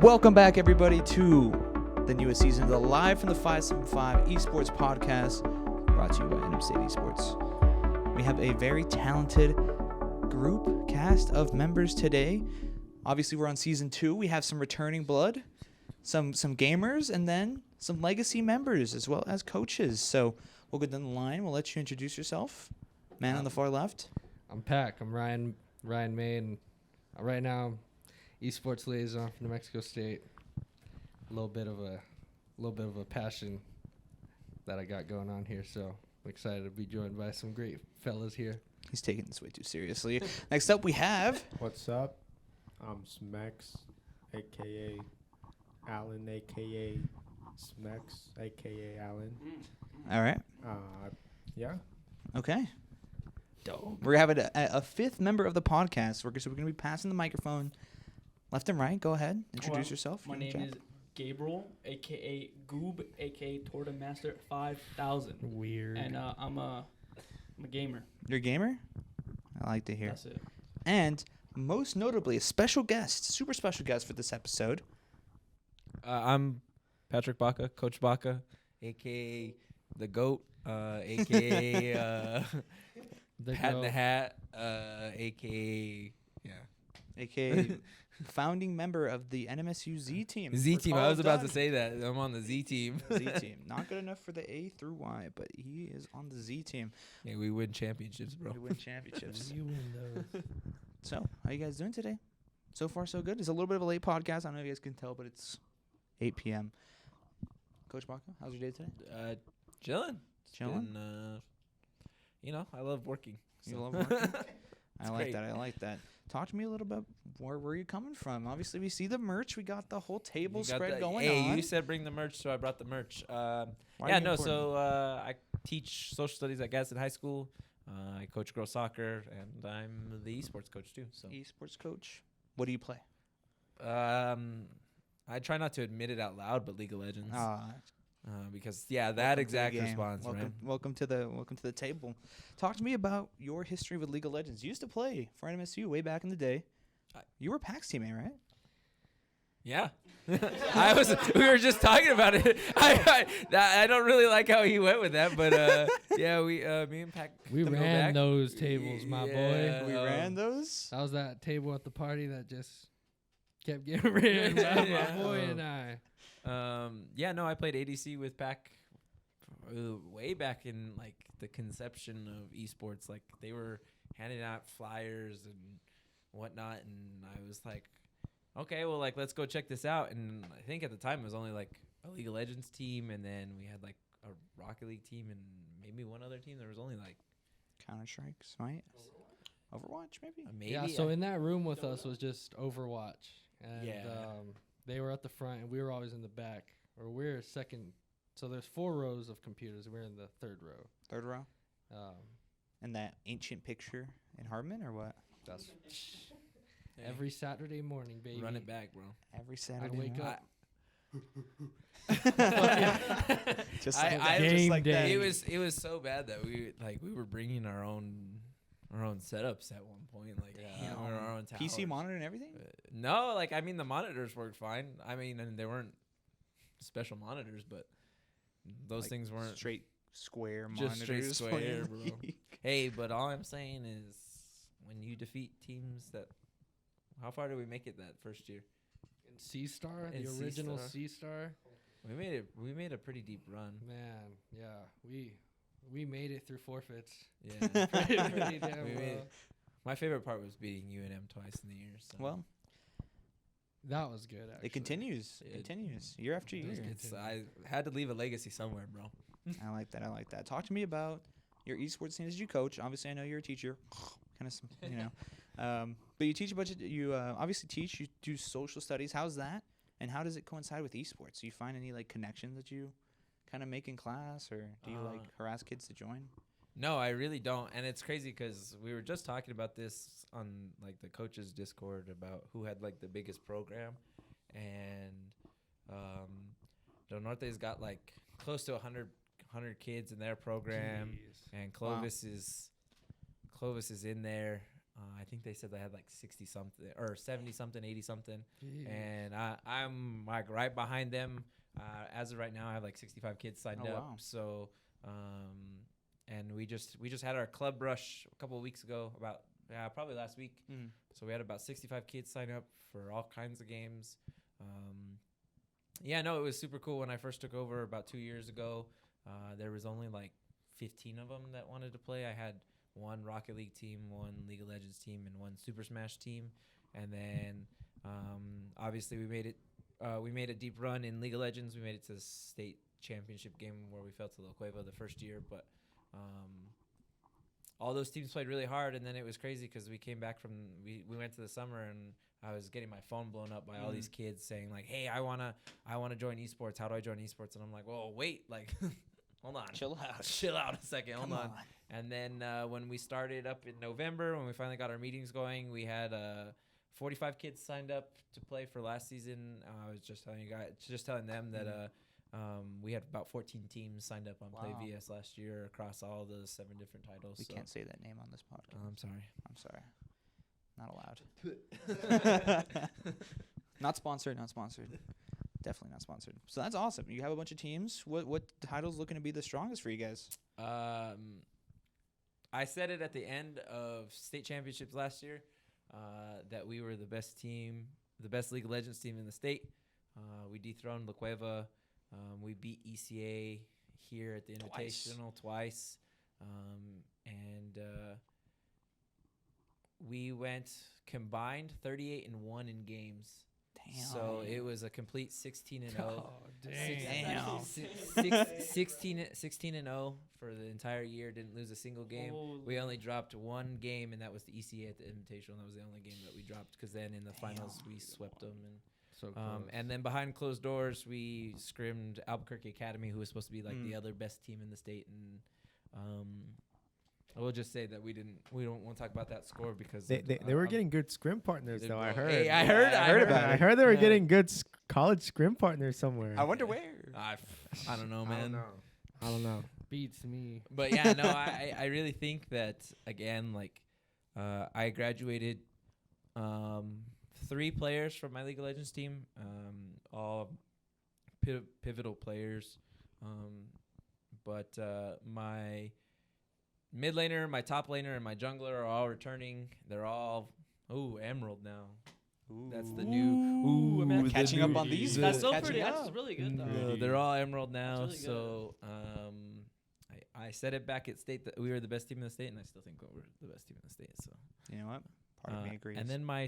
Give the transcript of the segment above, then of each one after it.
Welcome back, everybody, to the newest season of the Live from the 575 Esports podcast, brought to you by NM State Esports. We have a very talented group cast of members today. Obviously, we're on season 2. We have some returning blood, some gamers, and then some legacy members as well as coaches. So we'll go down the line. We'll let you introduce yourself. Man on the far left. I'm Pac. I'm Ryan May, and right now, Esports liaison from New Mexico State. A little bit of a passion that I got going on here, so I'm excited to be joined by some great fellas here. He's taking this way too seriously. Next up, we have. What's up? I'm Smex, a.k.a. Alan, a.k.a. Smex, a.k.a. Alan. All right. Yeah. Okay. Dope. We're having a fifth member of the podcast. We're going to be passing the microphone left and right. Go ahead. Introduce yourself. My name is Gabriel, a.k.a. Goob, a.k.a. Torta Master 5000. Weird. And I'm a gamer. You're a gamer? I like to hear. That's it. And most notably, a special guest, super special guest for this episode. I'm Patrick Baca, Coach Baca, a.k.a. The GOAT, a.k.a. Pat in the Hat, a.k.a. A.k.a. founding member of the NMSU Z team. Z team. I was about to say that. I'm on the Z team. Z team. Not good enough for the A through Y, but he is on the Z team. Yeah, we win championships, bro. We win championships. You win those. So, how you guys doing today? So far, so good. It's a little bit of a late podcast. I don't know if you guys can tell, but it's 8 p.m. Coach Baca, how's your day today? Chilling. Chilling? I love working. You So. love working? I like great. that. I like that. Talk to me a little bit. Where are you coming from? Obviously, we see the merch. We got the whole table spread going on. You said bring the merch, so I brought the merch. Why are you important? So I teach social studies at Gadsden High School. I coach girls soccer, and I'm the esports coach too. So Esports coach. What do you play? I try not to admit it out loud, but League of Legends. Because that Welcome exact to the game. response, right? Welcome to the table. Talk to me about your history with League of Legends. You used to play for NMSU way back in the day. You were PAC's teammate, right? Yeah, We were just talking about it. I don't really like how he went with that, but me and Pac. We ran those tables, my boy. We ran those. That was that table at the party that just kept getting ran by my boy and I. I played ADC with Pac way back in like the conception of esports. Like they were handing out flyers and whatnot, and I was like, okay, well, like let's go check this out. And I think at the time it was only like a League of Legends team, and then we had like a Rocket League team, and maybe one other team. There was only like Counter-Strike, right? Overwatch, maybe. Maybe. Yeah. So in that room with us was just Overwatch, and Yeah. they were at the front, and we were always in the back, or we're second. So there's 4 rows of computers. We're in the third row. Third row. And that ancient picture in Harmon, or what? That's every Saturday morning, baby. Run it back, bro. Every Saturday. wake morning. up. Just I like game that. day. It was so bad that we were bringing our own setups at one point, like our own towers. PC monitor and everything. No, like I mean the monitors worked fine. I mean, and they weren't special monitors, but those Like things weren't straight square just monitors. straight square, bro. Hey, but all I'm saying is when you defeat teams that, how far did we make it that first year? In C-Star, In the original C-Star. C-Star. We made a pretty deep run. Man, yeah, we made it through forfeits. Yeah. Pretty damn We made well. it. My favorite part was beating UNM twice in the year. So. Well, That was good. Actually, it continues. It- Continues year after year. I had to leave a legacy somewhere, bro. I like that. Talk to me about your esports team. As you coach, obviously I know you're a teacher, kind of, but you teach a bunch of. You obviously teach. You do social studies. How's that? And how does it coincide with esports? Do you find any like connections that you kind of make in class, or do you like harass kids to join? No, I really don't. And it's crazy because we were just talking about this on like the coaches Discord about who had like the biggest program, and Del Norte's got like close to 100 kids in their program. Jeez. And Clovis is in there. I think they said they had like 60 something or 70 something, 80 something. Jeez. And I'm like right behind them. As of right now, I have like 65 kids signed up. Wow. So, and we just had our club rush a couple of weeks ago, probably last week. Mm. So we had about 65 kids sign up for all kinds of games. It was super cool when I first took over about 2 years ago. There was only like 15 of them that wanted to play. I had one Rocket League team, one League of Legends team, and one Super Smash team. And then obviously we made a deep run in League of Legends. We made it to the state championship game where we fell to La Cueva the first year. But all those teams played really hard, and then it was crazy because we came back from we went to the summer, and I was getting my phone blown up by all these kids saying like, "Hey, I wanna join esports. How do I join esports?" And I'm like, "Well, wait, like, hold on, Chill out. chill out a second, Come hold on." And then when we started up in November, when we finally got our meetings going, we had 45 kids signed up to play for last season. I was just telling them that we had about 14 teams signed up on Play VS last year across all the 7 different titles. We can't say that name on this podcast. I'm sorry. I'm sorry. Not allowed. Not sponsored. Definitely not sponsored. So that's awesome. You have a bunch of teams. What title's looking to be the strongest for you guys? I said it at the end of state championships last year that we were the best team, the best League of Legends team in the state. We dethroned La Cueva. We beat ECA here at the Invitational twice. And we went combined 38-1 in games. Damn. So it was a complete 16-0. Oh, Damn. 16-0 for the entire year. Didn't lose a single game. Holy. We only dropped one game, and that was the ECA at the Invitational. That was the only game that we dropped because then in the finals we swept them. And then behind closed doors, we scrimmed Albuquerque Academy, who was supposed to be like the other best team in the state. And I will just say that we don't want to talk about that score because they were getting good scrim partners though. I heard. Hey, I heard about it. I heard they were getting good college scrim partners somewhere. I wonder where. I don't know, man. I don't know. Beats me. But yeah, no, I really think that again, like I graduated 3 players from my League of Legends team, all pivotal players. But my mid laner, my top laner, and my jungler are all returning. They're all Emerald now. That's the new. I'm catching up on these. That's so Catching pretty. up. That's really good though. They're all Emerald now. That's really So I said it back at state that we were the best team in the state, and I still think we're the best team in the state. So You know what? Part of me agrees. And then my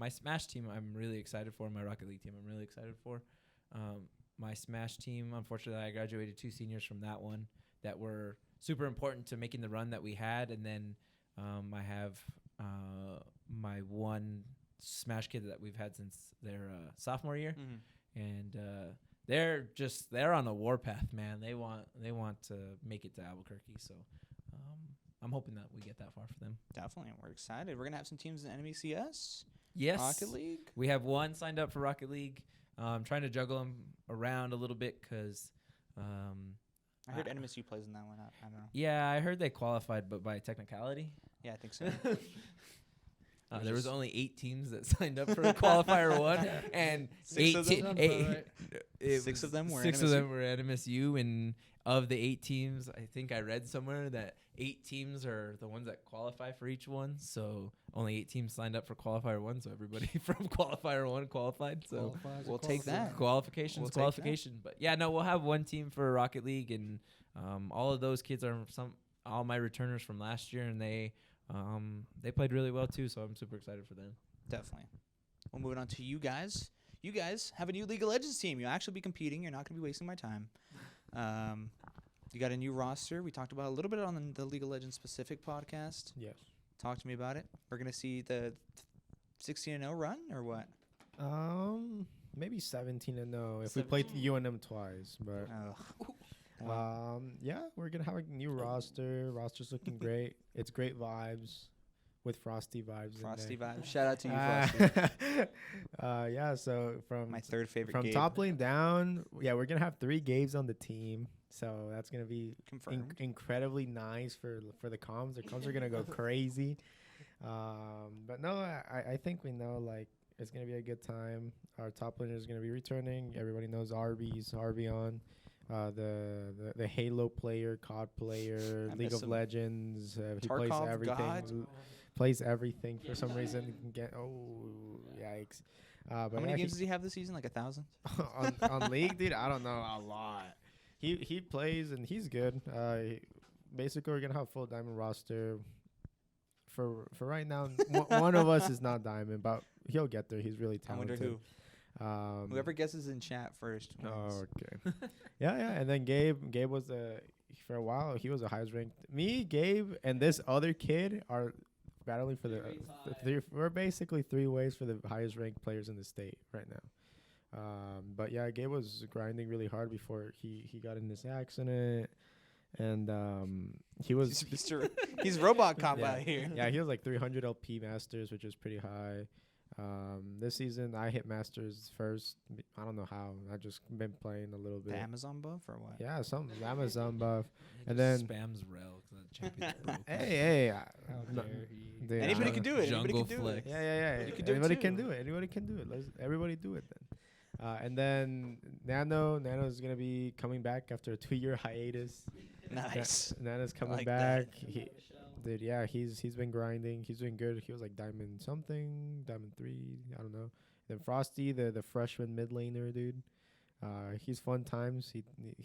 Smash team, I'm really excited for. My Rocket League team, I'm really excited for. My Smash team, unfortunately, I graduated 2 seniors from that one that were super important to making the run that we had. And then I have my one Smash kid that we've had since their sophomore year, and they're on a warpath, man. They want to make it to Albuquerque, so. I'm hoping that we get that far for them. Definitely. We're excited. We're going to have some teams in NMECS. Yes. Rocket League. We have one signed up for Rocket League. I'm trying to juggle them around a little bit because I heard NMSU plays in that one. I don't know. Yeah, I heard they qualified, but by technicality. Yeah, I think so. There was only 8 teams that signed up for qualifier 1, and 6 of them? six of them were six NMSU. of them were at MSU, and of the 8 teams, I think I read somewhere that 8 teams are the ones that qualify for each one. So only 8 teams signed up for qualifier 1, so everybody from qualifier 1 qualified. So we'll take that. Qualification. That. But yeah, no, we'll have one team for Rocket League, and all of those kids are all my returners from last year, and they played really well too. So I'm super excited for them. Definitely. Well, moving on to you guys. You guys have a new League of Legends team. You'll actually be competing. You're not going to be wasting my time. You got a new roster. We talked about a little bit on the League of Legends specific podcast. Yes. Talk to me about it. We're going to see the 16-0 run or what? Maybe 17-0 if we play UNM twice, but yeah, we're gonna have a new roster. Roster's looking great. It's great vibes with Frosty vibes. Frosty vibes. Shout out to you, Frosty. Yeah. So from my third favorite. From Gabe. top lane down, yeah, we're gonna have 3 Gaves on the team. So that's gonna be incredibly nice for the comms. The comms are gonna go crazy. But no, I think we know like It's gonna be a good time. Our top laner is gonna be returning. Everybody knows Arbion, the Halo player, COD player, I League miss of him. Legends. He plays Tarkov, everything. God. Plays everything for some reason. Yikes! But How many yeah, games does he have this season? Like 1,000? on League, dude? I don't know, a lot. He plays and he's good. Basically, we're gonna have full diamond roster. For right now, one of us is not diamond, but he'll get there. He's really I wonder talented. who. Whoever guesses in chat first wins. Oh, okay. yeah. And then Gabe was for a while. He was the highest ranked. Me, Gabe, and this other kid are battling for the three. We're basically 3 ways for the highest ranked players in the state right now. But yeah, Gabe was grinding really hard before he got in this accident, and he was He's robot cop out here. yeah, he was like 300 LP masters, which was pretty high. This season I hit masters first. I don't know how. I just been playing a little bit. The Amazon buff or what? Yeah, some Amazon buff. He And just then spams rel because the champion's broke. hey, How dare he? dude, Anybody I- can do it. Anybody Jungle can do flex. it. Yeah. You can do it Anybody too. can do it. Anybody can do it. Let's everybody do it then. And then Nano's gonna be coming back after a 2-year hiatus. Nice. Nano's coming like that. back. Dude, yeah, he's been grinding. He's doing good. He was like diamond something, diamond 3. I don't know. Then Frosty, the freshman mid laner, dude. He's fun times.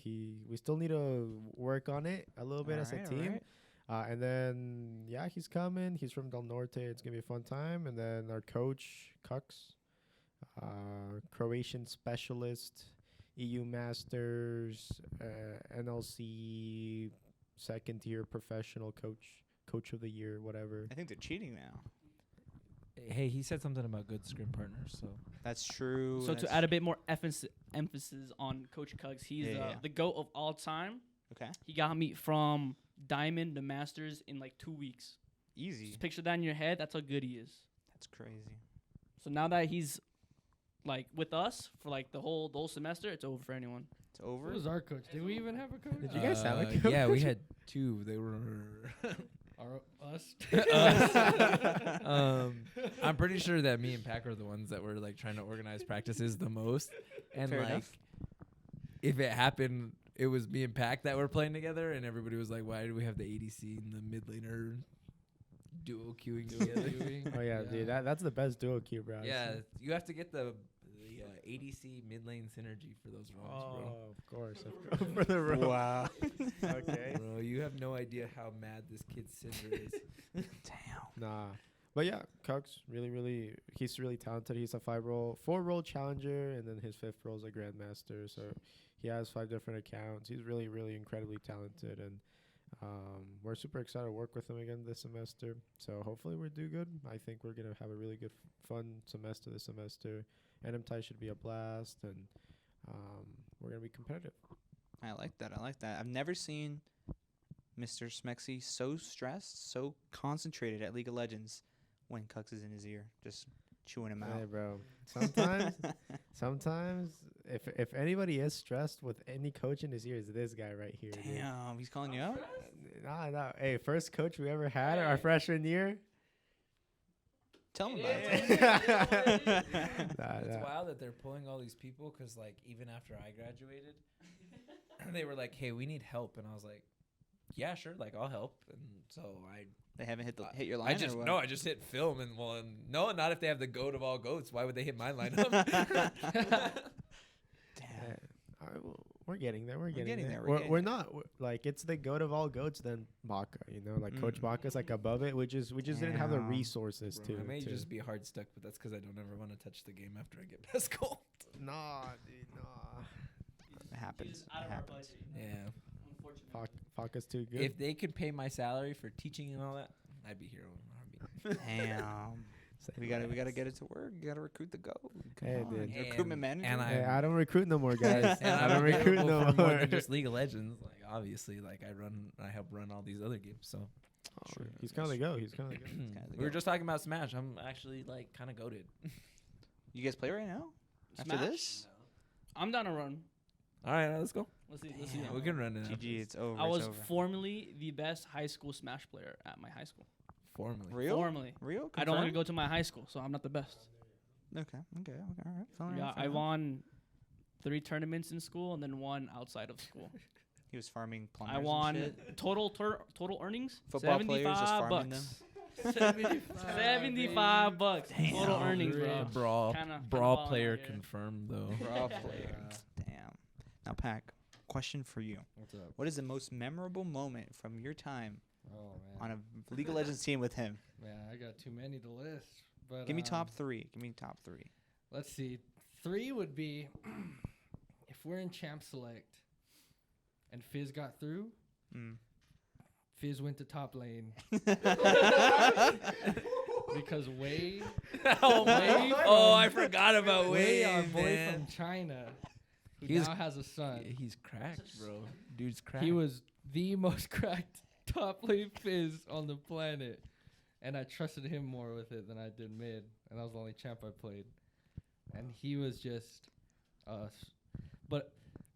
We still need to work on it a little bit as a team. And then yeah, he's coming. He's from Del Norte. It's gonna be a fun time. And then our coach Cux, Croatian specialist, EU Masters, NLC, 2nd tier professional coach of the year, whatever. I think they're cheating now. Hey, he said something about good scrim partners, so That's true. So to add a bit more emphasis on Coach Cuggs, he's Yeah. the GOAT of all time. Okay. He got me from Diamond to Masters in like 2 weeks. Easy. Just picture that in your head. That's how good he is. That's crazy. So now that he's like with us for like the whole semester, it's over for anyone. It's over. Who was our coach? Did we even have a coach? Did you guys have a coach? Yeah, we had 2. They were Us? I'm pretty sure that me and Pack are the ones that were like trying to organize practices the most. And Fair like enough. if it happened, it was me and Pack that were playing together, and everybody was like, "Why do we have the ADC and the mid laner duo queuing together?" Oh yeah, dude, that's the best duo queue, bro. Yeah, you have to get the ADC mid lane synergy for those rounds, bro. of course. For the row. Wow. Okay. Bro, you have no idea how mad this kid's Cinder is. Damn. Nah. But yeah, Cux he's really talented. He's a 4-role challenger, and then his 5th role is a grandmaster. So he has 5 different accounts. He's really, really incredibly talented, and we're super excited to work with him again this semester. So hopefully we do good. I think we're gonna have a really good, fun semester this semester. NMTI should be a blast, and we're gonna be competitive. I like that. I've never seen Mr. Smexy so stressed, so concentrated at League of Legends when Cux is in his ear, just chewing him Hey, out. bro. Sometimes, if anybody is stressed with any coach in his ear, it's this guy right here. dude. Damn, he's calling you out? Nah. Hey, first coach we ever had our freshman year. Tell him about it. It's wild that they're pulling all these people because, like, even after I graduated, they were like, "Hey, we need help," and I was like, "Yeah, sure, like I'll help." And so They haven't hit your line. or what? I just hit film, and no, not if they have the goat of all goats. Why would they hit my lineup? Damn. We're getting there. We're getting there. We're getting We're there. not like it's the goat of all goats. Then Baka, like Coach Baka's like above it. We just didn't have the Damn. resources Bro, to. I may to- just be hard stuck, but that's because I don't ever want to touch the game after I get past gold. Nah, dude, nah. It happens. It happens. Yeah. Baka's too good. If they could pay my salary for teaching and all that, I'd be here in a heartbeat. Damn. We gotta get it to work. You gotta recruit the goat. Come Hey, on. dude. You're recruitment manager. And Hey, I don't recruit no more, guys. And I don't recruit available no for more more. than just League of Legends. Like obviously, like I help run all these other games. So Sure. He's kind of the goat. He's kind of the goat. kinda the we were goat. just talking about Smash. I'm actually like kind of goated. You guys play right now? After Smash? this? I'm down to run. All right, let's go. Let's see. Damn. We can run it. after GG, this. it's over. I it's was over. formerly the best high school Smash player at my high school. Formally. Real? Formerly. Real? I don't want to Confirmed? go to my high school, so I'm not the best. Okay. All right. Fine, Yeah, fair I enough. won 3 tournaments in school and then 1 outside of school. He was farming plumbers I and won shit. total earnings. Football players just 75 farming bucks. them. 75 bucks total Yeah. earnings, Great. bro. Brawl Kinda brawl balling player out here. confirmed though. Brawl player. Damn. Now, Pac, question for you. What's up? What is the most memorable moment from your time Oh on man. a League of Legends team with him? Man, I got too many to list. But Give me top 3. Give me top 3. Let's see. 3 would be if we're in Champ Select and Fizz got through. Mm. Fizz went to top lane because Wei, I forgot about Wei, Wei, our boy man. from China, who He's- now has a son. He's cracked, bro. Dude's cracked. He was the most cracked top lane Fizz on the planet, and I trusted him more with it than I did mid, and that was the only champ I played. And he was just us. But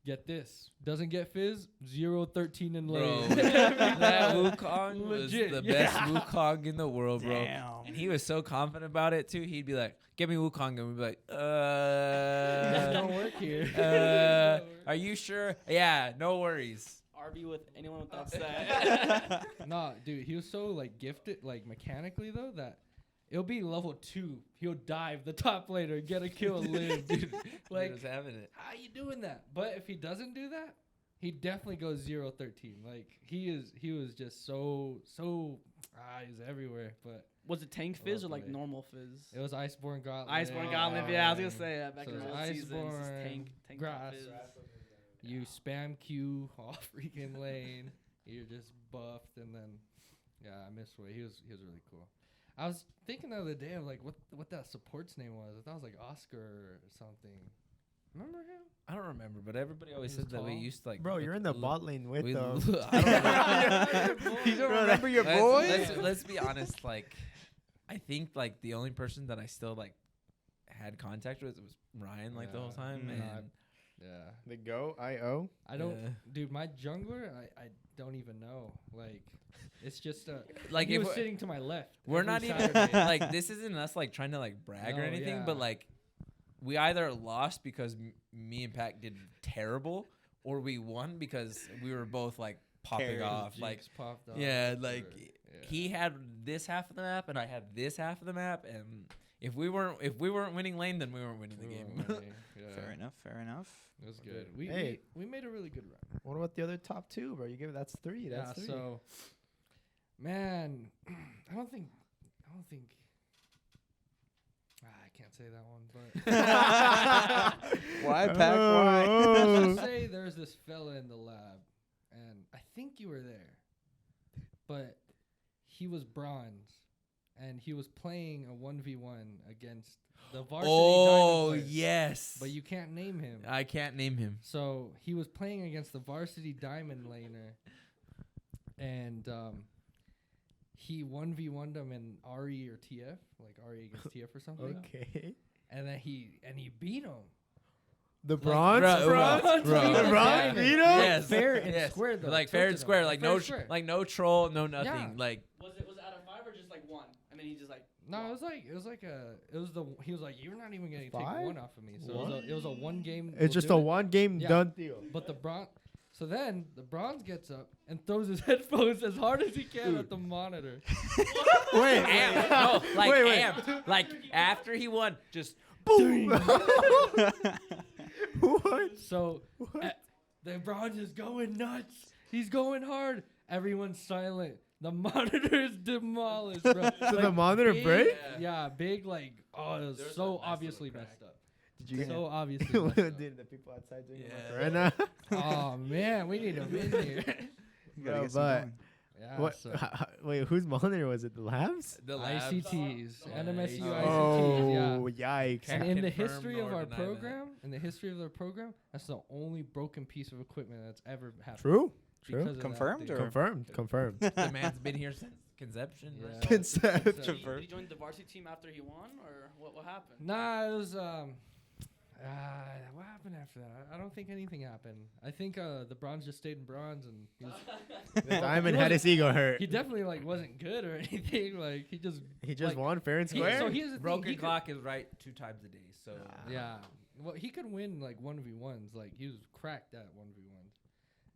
get this, doesn't get Fizz 0-13 in Bro, lane. that Wukong was Legit, the yeah. best Wukong in the world, bro. Damn. And he was so confident about it too. He'd be like, "Give me Wukong," and we'd be like, This don't work here. Are you sure? Yeah, no worries." RB with anyone with that set. Nah, dude, he was so like gifted, like mechanically though, that it'll be level 2. He'll dive the top laner, get a kill, and live, dude. Like, He was having it. how you doing that? But if he doesn't do that, he definitely goes 0-13. Like he was just so he's everywhere. But Was it Tank Fizz or like Lovely. normal Fizz? it was Iceborne Gauntlet. Iceborne Gauntlet, yeah, I was gonna say that back So in the it's old seasons. It's Iceborne, Tank grass. Fizz. You spam Q off freaking lane. You're just buffed, and then I missed Way. He was really cool. I was thinking the other day of like what that support's name was. I thought it was like Oscar or something. Remember him? I don't remember, but everybody always He said was that we tall. used to like. Bro, you're in the look- bot lane with we them. I don't remember. You don't Bro, remember your let's, boys? let's be honest. Like, I think like the only person that I still like had contact with was Ryan. Like the whole Yeah. time, Mm. and Yeah. The go IO. I don't, Yeah. dude. My jungler, I don't even know. Like, it's just like he if was we're- sitting to my left. we're every not even Saturday. like this isn't us like trying to like brag or No, anything, but yeah. like we either lost because me and Pac did terrible, or we won because we were both like popping Carried. off. Jinx Like popped off yeah, or- like yeah. he had this half of the map and I had this half of the map, and if we weren't winning lane, then we weren't winning the We game. weren't winning, yeah. Fair enough. Fair enough. It was good. We, Hey. we made a really good run. What about the other top 2, bro? You give that's 3. That's Yeah. 3. So, man, I don't think. I can't say that one, but Why, Pac? Why? let's just say there's this fella in the lab, and I think you were there, but he was bronze, and he was playing a 1v1 against the varsity Oh diamond player, yes, but you can't name him. I can't name him. So he was playing against the varsity diamond laner, and he 1v1'd him in RE or TF, like RE against TF or something. Okay. And then he beat him. The Like, bronze, bro, bronze, bro. the bronze Diamond. beat him? Yes. Fair and Yes. square though. Like fair and tilted square, him. like Fair no and square. like no troll, no nothing. Yeah. Like Was it out of 5 or just like 1? And then he just like. No, it was he was like, you're not even gonna take 5? 1 off of me. So What? it was a 1 game. It's just a one game Yeah. done deal. But the bronze. So then the bronze gets up and throws his headphones as hard as he can at the monitor. Wait, amped. No, like Wait, wait. amped. Like after he won, just boom. What? So What? the bronze is going nuts. He's going hard. Everyone's silent. The monitor is demolished, bro. So the monitor big- break? Yeah, big like it was There's a so nice obviously little messed up. Did you So obviously messed up. Dude, the people outside doing Yeah. it right now? Oh man, we need a win here. You gotta Bro, get some but- going. Yeah, What? so Wait, whose monitor was it? The labs? the labs. ICTs, Yeah, NMSU ICTs. Oh, ICTs, yeah. yikes. And Can't in the confirm history of nor our deny that. program, that's the only broken piece of equipment that's ever happened. True. because True. of that Confirmed thing. or- Confirmed. The man's been here since conception. Yeah. right? Concept. Did he join the varsity team after he won, or what happened? Nah, it was what happened at after that? I don't think anything happened. I think the bronze just stayed in bronze, and he was, The diamond had his ego hurt. he definitely like wasn't good or anything. Like he just like, won fair and he- square. so here's the thing, Broken he could- clock is right 2 times a day. So Yeah. Well, he could win like 1v1s. Like he was cracked at 1v1s,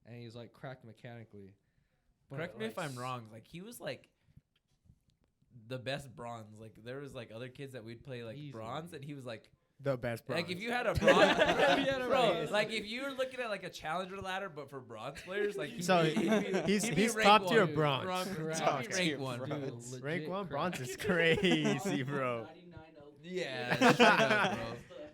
and he's like cracked mechanically. But, correct me like, if I'm wrong. Like he was like the best bronze. Like there was like other kids that we'd play like Easily. bronze, and he was like The best bronze. like if you had a bronze, Yeah, bro. right. Like if you were looking at like a challenger ladder, but for bronze players, like So he'd he's be ranked top tier one. bronze. Correct. He'd be Tier rank one. bronze. Dude, Rank legit 1 cracked. bronze is crazy, bro. 99 Yeah, straight up, bro.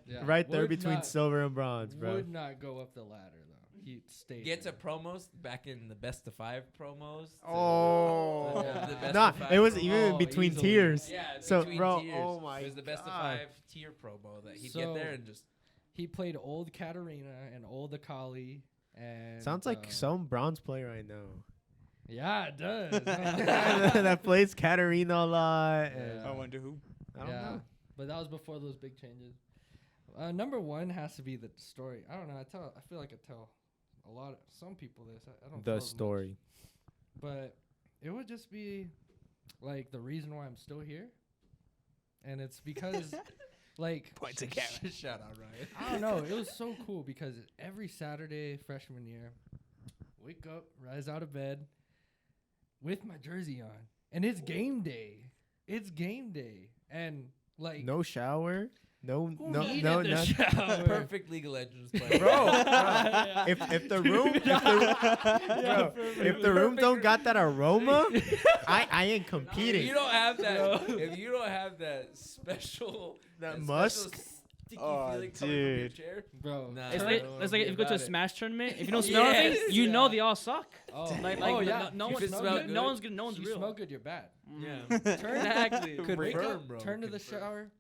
Yeah. Right there Would between not- silver and bronze, bro. Would not go up the ladder though. He stayed. Get to there. promos back in the best of 5 promos. to Oh. the best Nah, of 5 it was promo. even Oh, between easily. tiers. Yeah, So, between bro, tiers. oh my It was the best God. of 5 tier promo that he'd So- get there and just. He played old Katarina and old Akali. And Sounds like some bronze player I know. Yeah, it does. That plays Katarina a lot. and- Yeah. I wonder who. I don't yeah, know. but that was before those big changes. Number one has to be the story. I don't know. I feel like I tell some people this. I don't. tell The as much. story. But it would just be like the reason why I'm still here, and it's because like Points at Karen. Shout out, Ryan. I don't know. It was so cool because every Saturday freshman year, wake up, rise out of bed with my jersey on, and it's game day. It's game day, and like No shower. No, who no, needed no, the no. shower? Perfect League of Legends player. Bro, Yeah. if the room if the room don't got that aroma, I ain't If competing. you don't have that, if you don't have that special, That special musk? sticky Oh, feeling coming from your dude. chair. Bro, Nah. It's Don't like, worry it's like if you go to a about it. Smash tournament, if you don't smell anything, Yes. you know Yeah. they all suck. Oh, Like, oh like yeah. no If one's it smell good, no one's good, no one's You real. smell good, you're bad. Yeah. Turn Exactly. Could wake Confirm, up, bro, turn to the confirm. shower,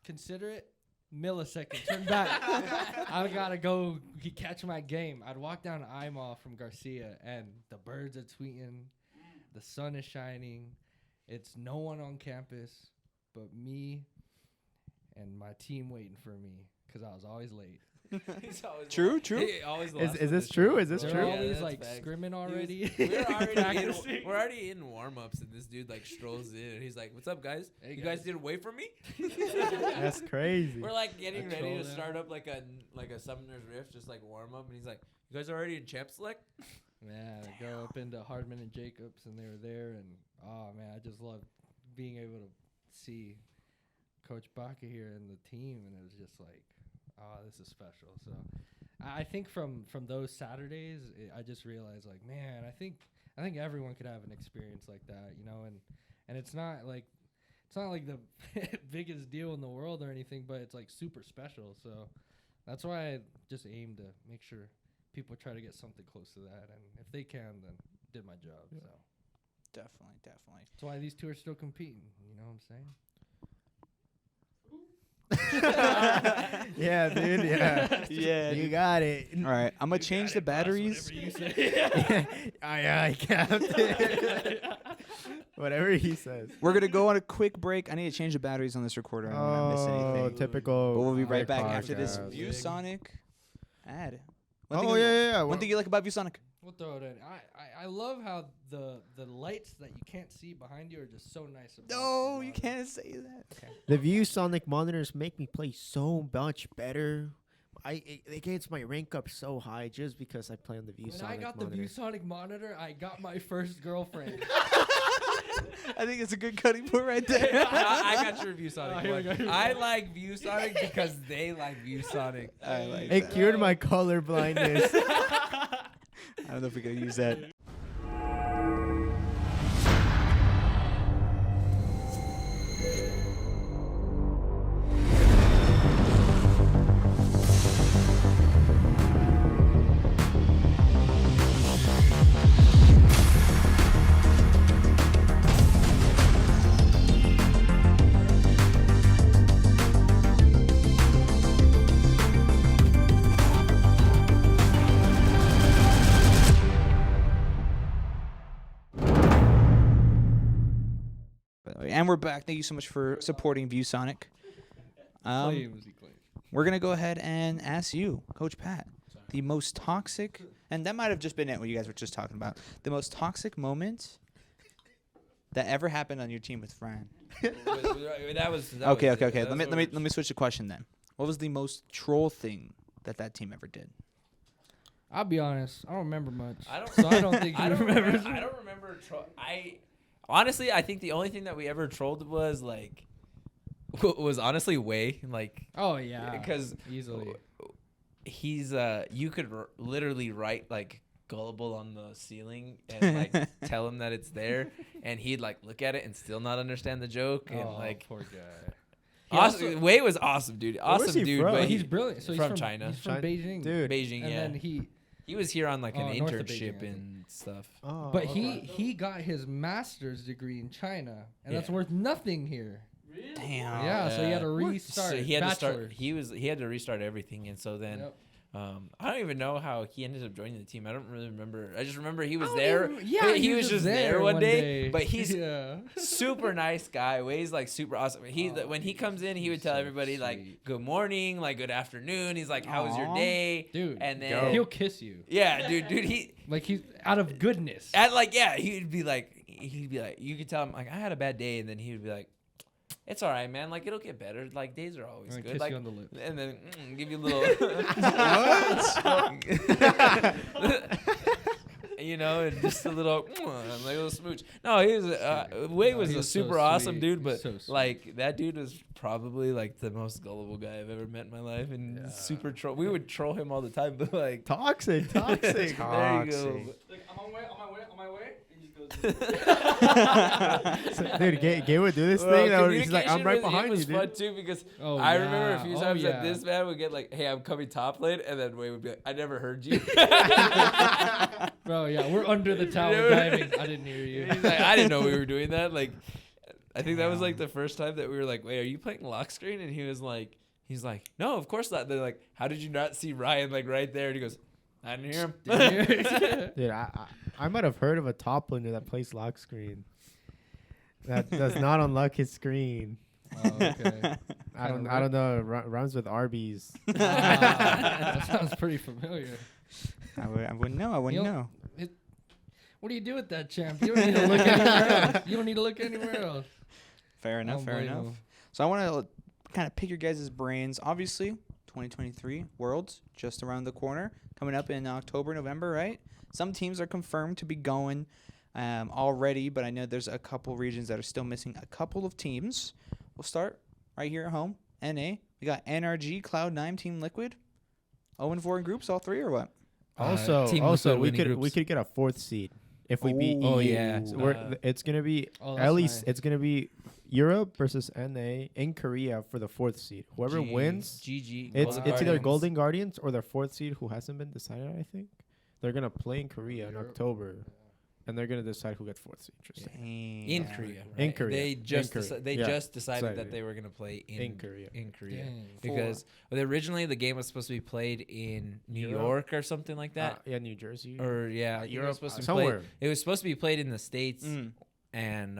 consider it, millisecond, turn back. I gotta go catch my game. I'd walk down I Mall from Garcia, and the birds are tweeting, the sun is shining. It's no one on campus but me and my team waiting for me because I was always late. He's always True, lost. true. He always lost Is with this the true? show, Is this bro. They're true? Yeah, always that's like facts. scrimming He was- already. we're already in warm-ups, and this dude like strolls in, and he's like, "What's up, guys? Hey, You guys guys. didn't wait for me?" That's crazy. We're like getting I ready troll to them. start up like a Summoner's Rift, just like warm up, and he's like, "You guys already in Champ Select?" Man, I go up into Hardman and Jacobs, and they were there, and oh man, I just love being able to see Coach Baca here and the team, and it was just like, oh, this is special. So I think from those Saturdays, I just realized like, man, I think everyone could have an experience like that, you know, and it's not like the biggest deal in the world or anything, but it's like super special. So that's why I just aim to make sure people try to get something close to that, and if they can, then did my job. So Definitely. that's why these two are still competing. You know what I'm saying? Yeah, dude. Yeah. Yeah. You got it. All right, I'm gonna change the batteries. Whatever you say. Aye, Captain. Whatever he says. We're gonna go on a quick break. I need to change the batteries on this recorder. I don't want to miss Oh, anything. typical. But we'll be right Greg back after this podcast. Viewsonic ad. Oh, yeah. One thing you like about Viewsonic? We'll throw it in. I love how the lights that you can't see behind you are just so nice. about No, the you water. can't say that. The Viewsonic monitors make me play so much better. It gets my rank up so high just because I play on the Viewsonic When I got monitor. the Viewsonic monitor, I got my first girlfriend. I think it's a good cutting point right there. I got your ViewSonic. Here we one. go. I like ViewSonic because they like ViewSonic. I like It that. cured my color blindness. I don't know if we're gonna use that. And we're back. Thank you so much for supporting Viewsonic. Claims, he claims. we're gonna go ahead and ask you, Coach Pat, the most toxic, and that might have just been it what you guys were just talking about. The most toxic moment that ever happened on your team with Fran. Okay. Let me switch the question then. What was the most troll thing that team ever did? I'll be honest. I don't remember much. I don't. So I don't think you remember. I don't remember. Honestly, I think the only thing that we ever trolled was like, was honestly Wei. Like, Oh yeah. because easily. he's you could literally write like gullible on the ceiling and like tell him that it's there, and he'd like look at it and still not understand the joke, and like poor guy. awesome. Wei was awesome, dude. Where's he Awesome dude. from? But He's brilliant. So he's from China. He's from Beijing. Dude. Beijing, And yeah. then He was here on like an north of internship Beijing, I think. and stuff. Oh, But okay. he got his master's degree in China, and that's Yeah. worth nothing here. Really? Damn. Yeah, so he had to restart. So he had to start. bachelor's. He had to restart everything, and so then Yep. I don't even know how he ended up joining the team. I don't really remember. I just remember he was I don't there. even- yeah, he was just there one day. But he's yeah. super nice guy. Wei's like super awesome. When he comes in, he would tell so everybody like sweet. good morning, like good afternoon. He's like, how was your Aw. day? Dude, And then he'll kiss you. yeah, dude, he Like he's out of goodness. at like yeah, he'd be like you could tell him like I had a bad day, and then he would be like, it's all right, man. Like it'll get better. Like days are always And good. kiss Like you on the lips. and then give you a little you know, and just a little like a little smooch. No, he was Wei was he a was so super awesome sweet. dude, He's but so sweet. like that dude was probably like the most gullible guy I've ever met in my life, and Yeah. super troll. We would troll him all the time, but like Toxic. there you go. Like, I'm on my way. And he just goes. Dude, Gay would do this Well, thing. That he's like, I'm communication right with him behind you, was fun dude. too, because Oh, I remember a few yeah. times Oh, that yeah. this man would get like, "Hey, I'm coming top lane," and then Wei would be like, "I never heard you." Bro, yeah, we're under the tower know? diving. I didn't hear you. He's like, I didn't know we were doing that. Like, I think that was like the first time that we were like, "Wait, are you playing lock screen?" And he's like, "No, of course not." They're like, "How did you not see Ryan like right there?" And he goes, "I didn't hear him." Dude, I might have heard of a top laner that plays lock screen. That does not unlock his screen. Oh, okay. I don't know. Runs with Arby's. That sounds pretty familiar. I wouldn't know. I wouldn't You'll- know. What do you do with that, champ? You don't need to look anywhere else. You don't need to look anywhere else. Fair enough. Don't Fair blame enough. him. So I want to kind of pick your guys' brains. Obviously, 2023 Worlds just around the corner, coming up in October, November, right? Some teams are confirmed to be going already, but I know there's a couple regions that are still missing a couple of teams. We'll start right here at home. NA. We got NRG, Cloud9, Team Liquid. 0-4 in groups, all three, or what? Also, Team also Liquid winning we groups. could get a 4th seed if we beat. Oh, EU. yeah. So it's gonna be Oh, at that's least nice. it's gonna be Europe versus NA in Korea for the 4th seed. Whoever wins, GG. it's Golden either Guardians. Golden Guardians or the 4th seed who hasn't been decided. I think they're gonna play in Korea in Europe. October, and they're gonna decide who gets 4th seed. Interesting. in Damn. Korea. In right? Korea. They just In Korea. they Yeah. just decided Decided, that yeah. they were gonna play In Korea. In Korea. Dang. Because originally the game was supposed to be played in New Europe? York or something like that. Yeah, New Jersey Or yeah, I think it was Europe, supposed to be somewhere. played. It was supposed to be played in the States, Mm. and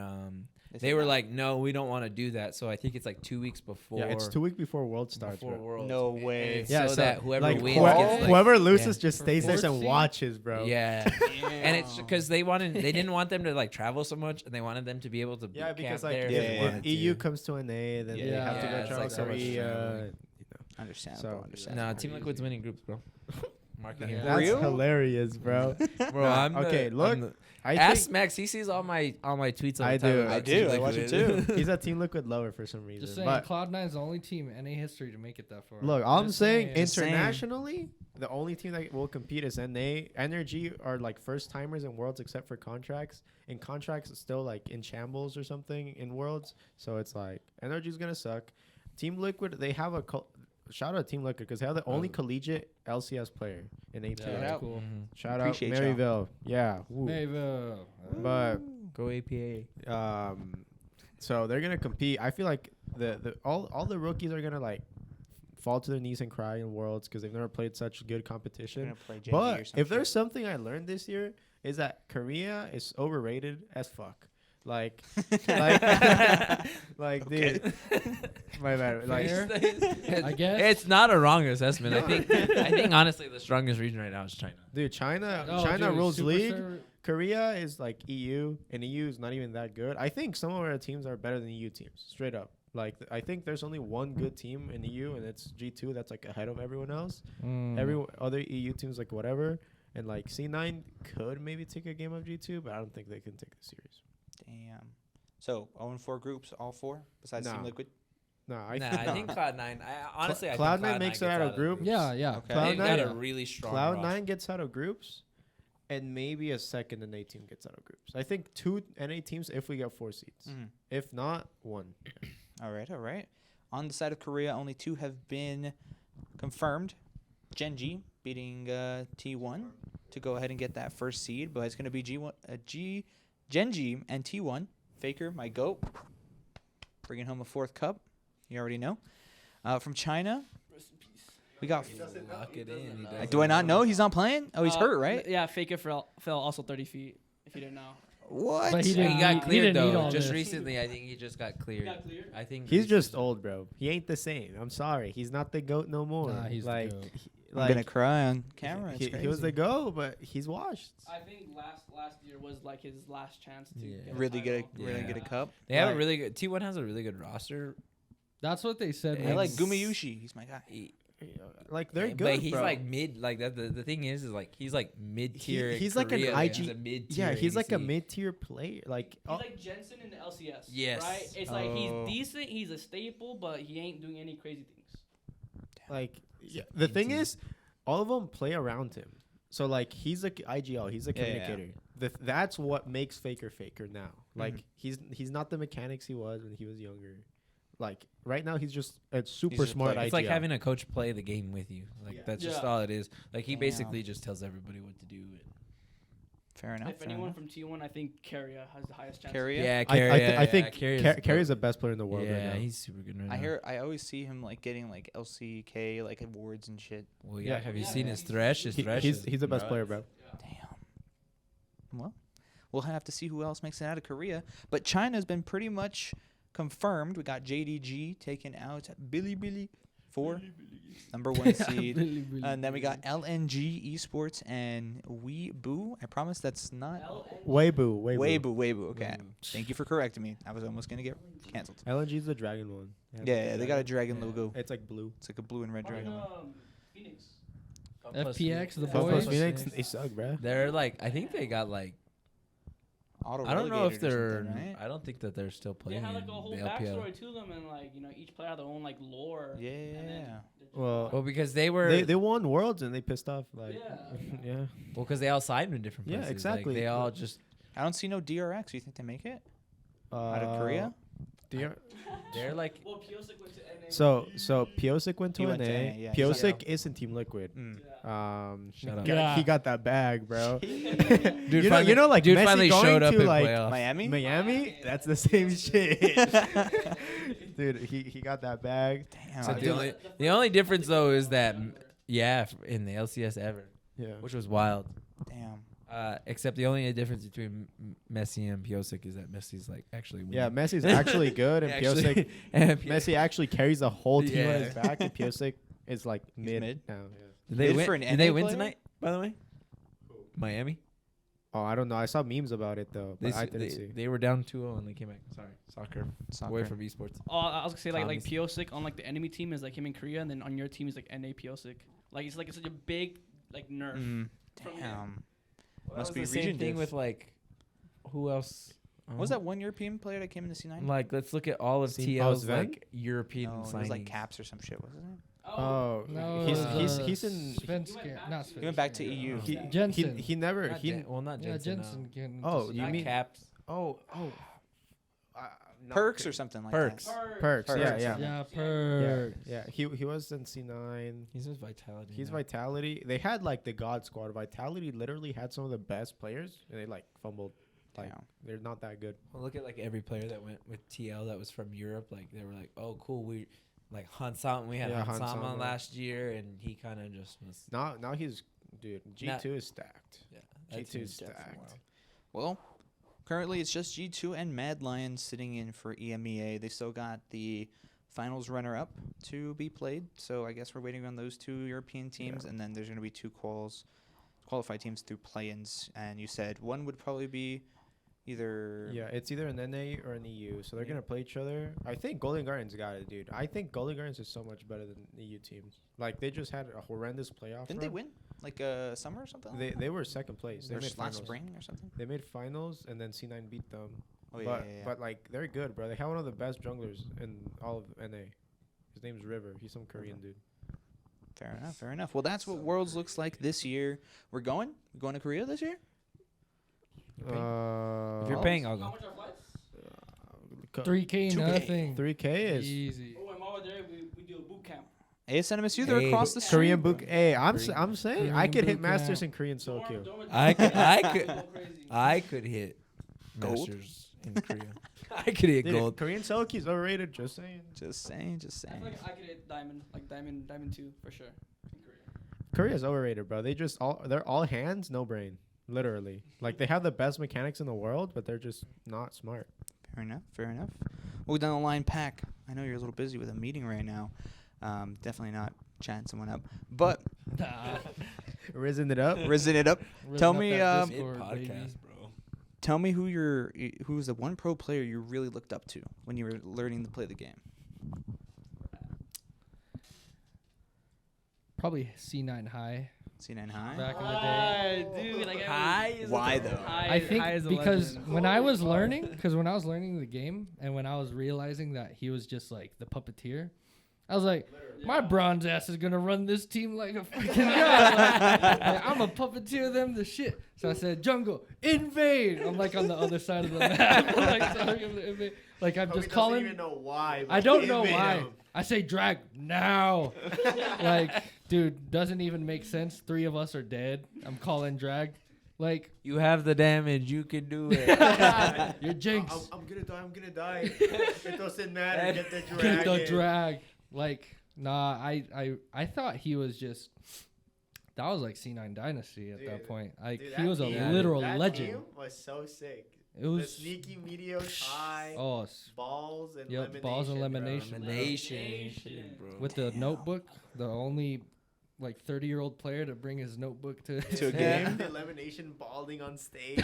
They they said were no. like, "No, we don't want to do that." So I think it's like 2 weeks before. Yeah, it's 2 weeks before World starts. before bro. Worlds. No And way. it's Yeah, so so, that whoever like, wins whoever- gets like, whoever loses yeah. just stays there 4th and seed? watches, bro. Yeah, and it's because they didn't want them to like travel so much, and they wanted them to be able to Yeah, boot because camp like there Yeah, if they yeah, wanted if EU to. comes to an A, then they Yeah, have to go it's to like so much Korea. traveling. Understandable. So- Understandable. No, Team Liquid's winning groups, bro. Marking here. That's Real? hilarious, bro. Bro, I'm okay, the, look, I'm the- I ask think Max. He sees all my tweets. All I the time do. about I Team do. I watch it Liquid. too. he's a Team Liquid lover for some reason. Just saying, But Cloud9 is the only team in NA history to make it that far. look, all I'm Just saying, Just saying. internationally, the only team that will compete is NA. Energy are like first timers in Worlds except for contracts. And contracts is still like in shambles or something in Worlds. So it's like Energy's gonna suck. Team Liquid, they have a shout out Team Liquid because they have the only collegiate LCS player in APL. Yeah, that's cool. Mhm. Shout Appreciate out y'all. Maryville. Yeah. Woo. Mayville. But Go APA. so they're gonna compete. I feel like all the rookies are gonna like fall to their knees and cry in Worlds because they've never played such good competition. But if there's something I learned this year is that Korea is overrated as fuck. Like, like, Okay. dude. My bad. Like, Fair. I guess. It's not a wrong assessment. I think honestly the strongest region right now is China. dude, China Oh, China dude, rules Super league. Server- Korea is like EU, and EU is not even that good. I think some of our teams are better than EU teams, straight up. Like, I think there's only one good team in EU, and it's G2 that's like ahead of everyone else. Every other EU teams like whatever, and like C9 could maybe take a game of G2, but I don't think they can take the series. Damn. So 0-4 groups, all four besides Team No. Liquid. No, I think Cloud9. Honestly, I think Cloud9 makes it out of group. Yeah, yeah. Okay. They've got Cloud9 a really strong Cloud9 roster. gets out of groups, and maybe a second NA team gets out of groups. I think 2 NA teams if we get 4 seeds. Mhm. If not, 1. All right. On the side of Korea, only 2 have been confirmed. Genji beating T1 to go ahead and get that first seed, but it's going to be Genji and T1. Faker, my GOAT, bringing home a 4th cup. You already know. From China, we got. Lock it in. He does Do I not know? He's not playing? Oh, he's hurt, right? Yeah, Faker fell also 30 feet. If you didn't know. What? But He didn't got need- cleared didn't need though. all Just this. recently, I think he just got cleared. Got cleared? I think He's just old, bro. He ain't the same. I'm sorry. He's not the GOAT no more. Nah, he's the like, GOAT. I'm going to cry on camera. It's he was the GOAT, but he's washed. I think last year was like his last chance to Yeah. get really title. get a cup. They have a Like- really good. T1 has a really good roster. That's what they said. I I when- like It's- Gumayushi. He's my guy. Like, they're Yeah, good, but he's bro. like mid. Like that. The thing is like he's like mid tier. he's like an IG He's a mid-tier Yeah, he's like a ADC. mid-tier player. Like, He's like Jensen in the LCS. Yes. Right? It's like Oh. he's decent, he's a staple, but he ain't doing any crazy things. like the thing is, all of them play around him. So like, he's a IGL. He's a Yeah, yeah. communicator. That's what makes Faker now. Like, Mhm. he's not the mechanics he was when he was younger. Like, right now he's just a super just smart playing. IGL. It's like having a coach play the game with you. Like Yeah. that's just Yeah. all it is. Like he Damn. basically just tells everybody what to do. Fair enough. If anyone from T1, I think Carrier has the highest chance. Carrier? Yeah, I think Carrier's Carrier's the best player in the world Yeah, right now. he's super good right I now. I always see him like getting like LCK like awards and shit. Well, yeah. Yeah. Have you Yeah, seen yeah. his thresh? His thresh. He's is the best nuts. player, bro. Damn. Well, we'll have to see who else makes it out of Korea. But China's been pretty much confirmed. We got JDG taking out Billy 4, number 1 seed. And then we got LNG Esports and Weeboo. I promise that's not Weibo. Weibo. Okay. Thank you for correcting me. I was almost gonna get canceled. LNG's the dragon one. Yeah, they got a dragon Yeah. logo. It's like blue. It's like a blue and red Probably, dragon. Phoenix. FPX, the Plus boys. Phoenix, they suck, bro. They're like, I think they got like, I don't know if they're. Right? I don't think that they're still They playing had like in a whole the LPL. backstory to them, and like each player had their own like lore. And then Yeah. they're just Well, Well, because they were. They won worlds and they pissed off. Like, Yeah. yeah. Well, because they all signed in different Yeah, places. exactly. Like, they all just. I don't see no DRX. You think they make it Out out of Korea? They're like. Well, Piosik went to NA. So Piosik went to He went to NA. NA, yeah. Piosik is in Team Liquid. Mm. Shut up. Yeah. He got that bag, bro. Dude, you know, like dude Messi finally going showed up to in like playoffs. Miami? Miami. That's the same shit, dude. He got that bag. Damn. So I the didn't- only difference though is that in the LCS ever, Yeah. which was wild. Damn. Except the only difference between Messi and Piosik is that Messi's like actually winning. Yeah, Messi's actually good, and Piosik. Messi actually carries the whole team on his Yeah. back, and Piosik is like mid. Now, yeah. Did they Mid win? for an Did they NA win player? tonight? By the way, Miami. Oh, I don't know. I saw memes about it though, but I didn't see. They were down 2-0 and they came back. Sorry, soccer. Away from esports. Oh, I was gonna say like Commies. Piosik on like the enemy team is like him in Korea, and then on your team is like NA Piosik. Like it's such a big like nerf. Mm. From Damn. Well, Must that be was the same region thing diff. with like who else? What was that one European player that came into C9? Like, let's look at all of Seen TL's Sven? like European No, it signings. was like Caps or some shit, wasn't it? Oh, No, he's in. Svenska, not He went back to EU. Jensen. He never Not he. Jen- well, not Yeah, Jensen. Jensen. Can Oh, just- you Not mean- Caps. Oh. Perks or something like Perks. that. Perks. Yeah, Perks. yeah. Yeah, Yeah, per. yeah. He was in C9. He's with Vitality. He's now. Vitality. They had like the God Squad. Vitality literally had some of the best players, and they like fumbled. Like Damn. they're not that good. Well, look at like every player that went with TL that was from Europe. Like they were like, oh, cool. We like Hansama. We had Yeah, Hansama Hansama. last year, and he kind of just was. Now he's dude. G2 is stacked. Yeah, G2 team's is definitely stacked. wild. Well, currently it's just G2 and Mad Lions sitting in for EMEA. They still got the finals runner-up to be played, so I guess we're waiting on those 2 European teams, and then there's going to be 2 qualified teams through play-ins. And you said one would probably be either... Yeah, it's either an NA or an EU, so they're Yeah. going to play each other. I think Golden Guardians got it, dude. I think Golden Guardians is so much better than EU teams. Like, they just had a horrendous playoff Didn't they run. win? Like summer or something? They were second place. They Or made last finals. spring or something? They made finals, and then C9 beat them. Oh, yeah, but, yeah, yeah. but like, they're good, bro. They have one of the best junglers in all of NA. His name's River. He's some Korean dude. Fair enough, fair enough. Well, that's what Worlds looks like this year. We're going to Korea this year? If you're paying, I'll How go. much are flights? 3K 2K. nothing. 3K is Easy. Oh, and while we're there, we do a boot camp. ASNMSU, they're Hey, across the Korean street. book. Hey, I'm Korean- saying I Korean could hit boot masters camp. in Korean so cute. I could Go crazy. I could hit Gold? masters in Korea. I could hit Dude, gold. Korean Soki is overrated. Just saying. Just saying. I feel like I could hit diamond, like diamond 2 for sure. In Korea. Korea's overrated, bro. They're all hands, no brain. Literally. Like they have the best mechanics in the world, but they're just not smart. Fair enough, fair enough. Well, down the line, Pack. I know you're a little busy with a meeting right now. Definitely not chatting someone up. But Nah. Risen it up. risen it up. Ripping Tell up me, that Mid Discord, baby. podcast, bro. Tell me who's the one pro player you really looked up to when you were learning to play the game. Probably C9 high C9 High. back in the day. Dude, like High is Why though? I think because when I was learning the game and when I was realizing that he was just like the puppeteer, I was like, my bronze ass is gonna run this team like a freaking guy. Like, I'm a puppeteer them the shit. So I said, jungle, invade. I'm like on the other side of the map. Like, telling him to invade. Like I'm just calling. know why. I don't know why. I say drag now. Like, dude, doesn't even make sense. 3 of us are dead. I'm calling drag. Like, You have the damage. You can do it. you're jinx. I'm gonna die. It doesn't matter. Get the Get the drag. Like, nah, I thought he was just. That was like C9 Dynasty at that point. Like, he was a literal legend. Was so sick. It was. sneaky medios high. Oh, Balls and Yep, balls and elimination. Elimination, bro. with the notebook, the only like 30-year-old player to bring his notebook to To a game. Elimination balding on stage.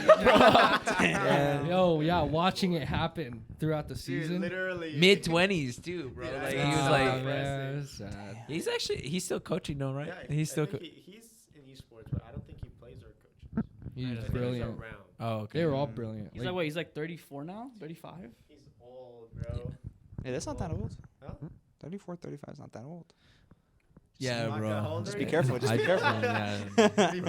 Yo, yeah, watching it happen throughout the season. literally. Mid 20s too, bro. Yeah, Like that's he was so like, impressive. man, it's sad. he's still coaching though, right? Yeah, He's still. he's in esports, but I don't think he plays or coaches. He's I think brilliant. He's around. Oh, okay. They were all brilliant. He's like what? He's like 34 now, 35. He's old, bro. Hey, that's not that old. Huh? 34, 35 is not that old. Yeah, Not that bro. old, Just are be you? careful. Just be careful.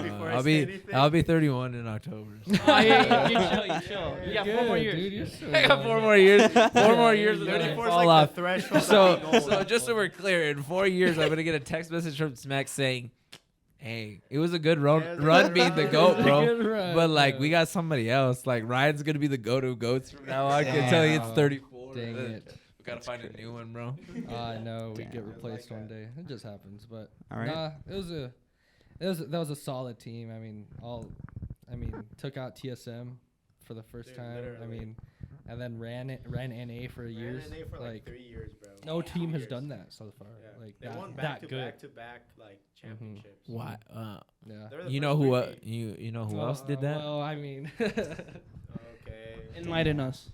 Before I say anything. I'll be 31 in October. so. Oh, yeah, you chill, you chill. You got 4 more Good, years. dude, you're so I got young. 4 more years. 4 more years. And then 34 I is fall like off. the threshold. of being So old. just so we're clear, in 4 years, I'm gonna get a text message from Smack saying, "Hey, it was a good run, Yeah, it was a run good being the run. goat, bro. Good run, But like, yeah. we got somebody else. Like Ryan's gonna be the go-to goats from now on. I can tell you it's Damn. 34. Dang Then it. We gotta find a new one, bro. I know we Damn. get replaced one day. It just happens, but All right. nah, that was a solid team. I mean, took out TSM for the first Dude, time. I literally. mean, and then ran NA for years. Ran NA for like Like 3 years, bro. no team has Years. done that so far. Yeah. Like They that, won that good. back to back like championships. Why? Yeah. They're the You know first who? repeat. You know who else did that? Well, I mean, Okay. Enlighten us.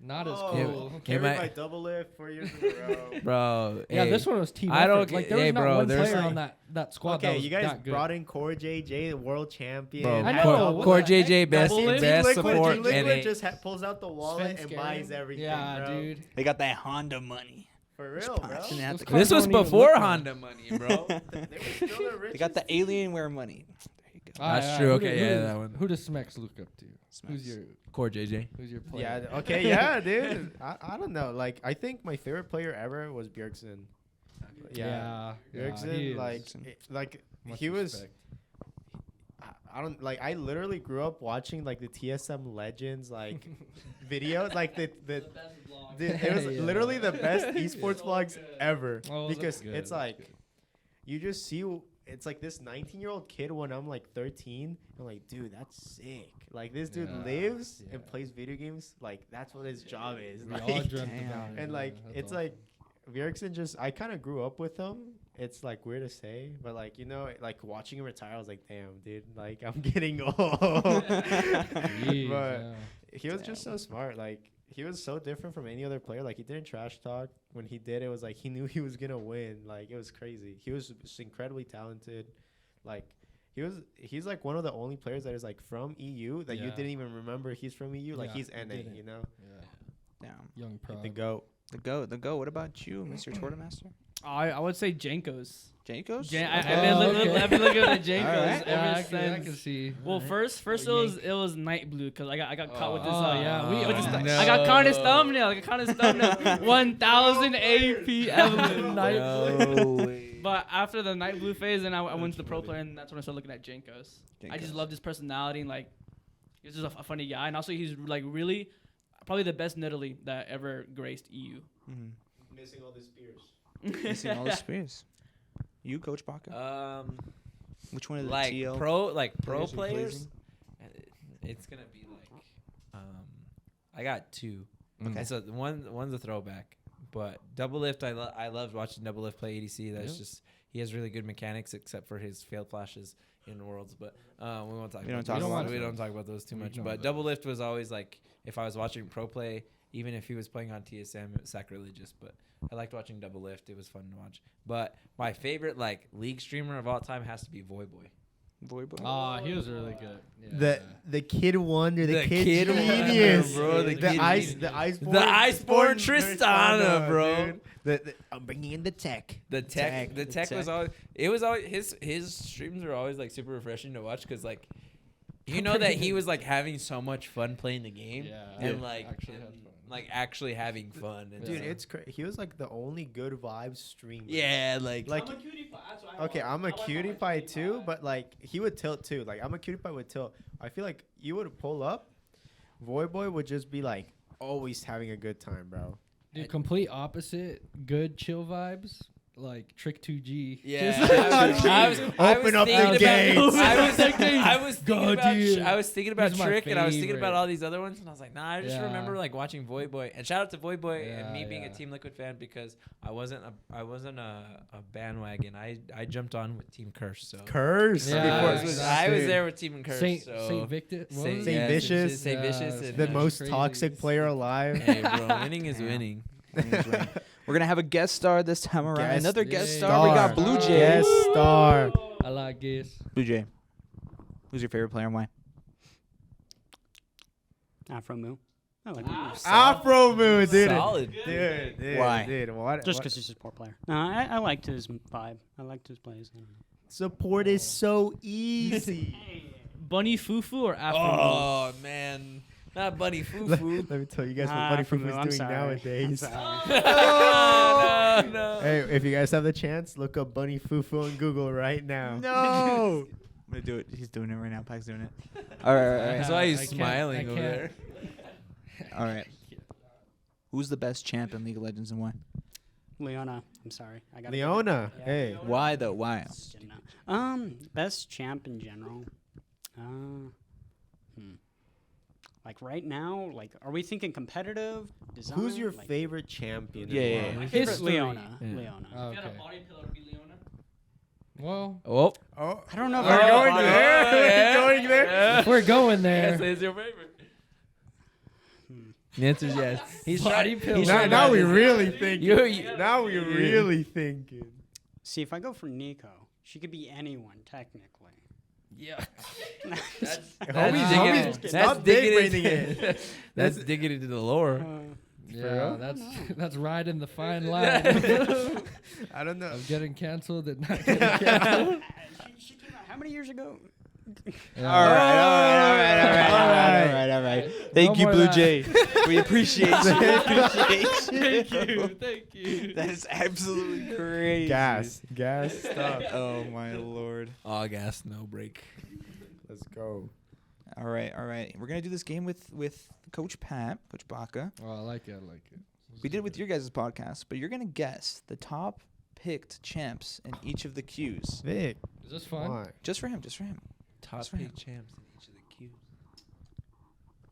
not as Oh, cool. Yeah, carried might- by double lift 4 years in a row. Bro. Yeah, hey, this one was team I don't effort. Like ca- there was hey, not bro, one there's player like- on that squad that Okay, was you guys that good. brought in Core JJ, the world champion. Bro, I know, Core, what Core the heck? JJ best Double lift? best Liquid, support Liquid and just pulls out the wallet and buys everything, Yeah, bro. dude. They got that Honda money. For real, bro. punching at Those the cars This was don't even before look nice. Honda money, bro. They were still the richest. They got the Alienware money. There you go. That's true. Okay, yeah, that one. Who does Smex look up to? Who's Smacks. your Core JJ. player? Yeah, okay, yeah, dude. I don't know. Like, I think my favorite player ever was Bjergsen. Yeah, Bjergsen, he is. like Much he was. respect. I don't like. I literally grew up watching like the TSM Legends like videos, like the best vlog. it was Yeah. literally the best esports So vlogs good. ever Oh, that's because good, it's that's like good. you just see it's like this 19-year-old kid when I'm like 13. I'm like, dude, that's sick. Like this dude lives and plays video games. Like that's what his job is. We Like, all dreamt about it. and like That's it's awesome. like Bjergsen I kind of grew up with him. It's like weird to say, but like, you know, like watching him retire, I was like, damn, dude, like I'm getting old. Jeez, But yeah. he was just so smart. Like he was so different from any other player. Like he didn't trash talk. When he did, it was like he knew he was gonna win. Like it was crazy. He was just incredibly talented. Like he's like one of the only players that is like from EU that you Yeah. didn't even remember he's from EU. Like Yeah, he's you NA, didn't. you know. Yeah. Damn. Young pro. The GOAT. The GOAT. What about you, Mr. Tournamaster? I would say Jankos. Jankos? I've okay. been looking at the Jankos Alright. ever I since. can see. Well, first it was Night Blue because I got caught with this. yeah, we with this all I got caught in his thumbnail. 1,000 AP Evelyn Night Blue. No way. But after the Night Blue phase, then I went to the pro player, and that's when I started looking at Jankos. I just Jankos. loved his personality and like he's just a funny guy, and also he's like really probably the best Nidalee that ever graced EU. Mhm. Missing all the spears. Missing all the spears. You, Coach Baca? Which one of the Like TL pro are players. pleasing? It's gonna be like, I got two. Okay. So one's a throwback, but Double Lift. I loved watching Double Lift play ADC. That's just he has really good mechanics, except for his failed flashes in Worlds. But we won't talk. We don't about talk those. about We those. don't talk about those too We much. don't But know. Double Lift was always like, if I was watching pro play, even if he was playing on TSM, it was sacrilegious. But I liked watching Double Lift. It was fun to watch. But my favorite like league streamer of all time has to be Voyboy. Voyboy? Oh, he was really good. Yeah. The kid wonder, The kid kid wonder, genius, bro, the kid ice, genius. the iceborn, The Iceborn Tristana, bro. dude. I'm bringing in the tech. The tech The was tech. always. It was always his streams were always like super refreshing to watch because like, you know that he was like having so much fun playing the game Yeah. and like Actually had and, fun. like actually having fun. And Dude, stuff. it's he was like the only good vibes streamer. yeah, like Like- I'm a cutie pie. That's what I Okay, want. I'm a I want cutie my pie cutie too, pie. but like he would tilt too. Like I'm a cutie pie would tilt. I feel like you would pull up, Voyboy would just be like always having a good time, bro. Dude, complete opposite. Good chill vibes. Like Trick 2G. yeah. Just- Open up the thinking gates. I was thinking God, about dude. I was thinking about He's my Trick and I was thinking about favorite. all these other ones and I was like, nah, I just Yeah. remember like watching Voyboy and shout out to Voyboy and me Yeah, being a yeah. Team Liquid fan because I wasn't a bandwagon. I jumped on with Team Curse. So Curse. Yeah, before- I exactly. was there with Team Curse. Saint so Victor. what Saint, was Saint it? Vicious. Saint Yeah, Vicious. it's And, the Yeah. most Crazy. toxic player alive. hey, bro, winning is Yeah. winning. We're going to have a guest star this time around. Guest Another guest star. star. We got Blue Jay. Guest star. I like this. Blue Jay. Who's your favorite player and why? Afro Moo. I like him. Afro Moon, dude. Solid. Dude, Why? Dude, what? Just what- because he's a support player. No, I liked his vibe. I liked his plays. support is so easy. Bunny Fufu or Afro? Oh man, not Bunny Foo let, Foo. let me tell you guys what Nah, Buddy Afro Foo Moo, is I'm doing sorry. nowadays. I'm sorry. no. Hey, if you guys have the chance, look up Bunny Fufu on Google right now. No. I'm going to do it. He's doing it right now. Pack's doing it. All right. That's why he's I can't- smiling I over can't- there. All right. Who's the best champ in League of Legends and why? Leona. I'm sorry. I got Leona. Yeah. Hey. Why, though? Why? Best champ in general. Like right now, like are we thinking competitive? Design? Who's your like, favorite champion? in Yeah, the yeah, world? yeah. My favorite History. Leona. Yeah. Leona. If you had a Okay. body pillow, it'd be Leona. Well, Oh, Oh, I don't know if we're I going yeah. there. We're going there. if we're going there. yes, your favorite. The answer is yes. He's Body trying. pillow. He's Now, trying now to- we really thinking. You- Now we really thinking. See, if I go for Nico, she could be anyone technically. Yeah. That's Homies, digging homies, it. stop digging big-braining into- it. That's digging into the lore. Yeah, real? that's riding the fine line I don't know. of getting canceled and not getting canceled. She came out how many years ago? Yeah. All right. Thank No you, more Blue of Jay. We appreciate you. Thank you. Thank you. That is absolutely crazy. Gas stuff. Oh, my Lord. All gas, no break. Let's go. All right. We're going to do this game with Coach Pat, Coach Baca. Oh, I like it. I like it. We did it with your guys' podcast, but you're going to guess the top picked champs in each of the queues. Vic. Is this fun? Why? Just for him. Just for him. Top That's right. pick champs in each of the queues.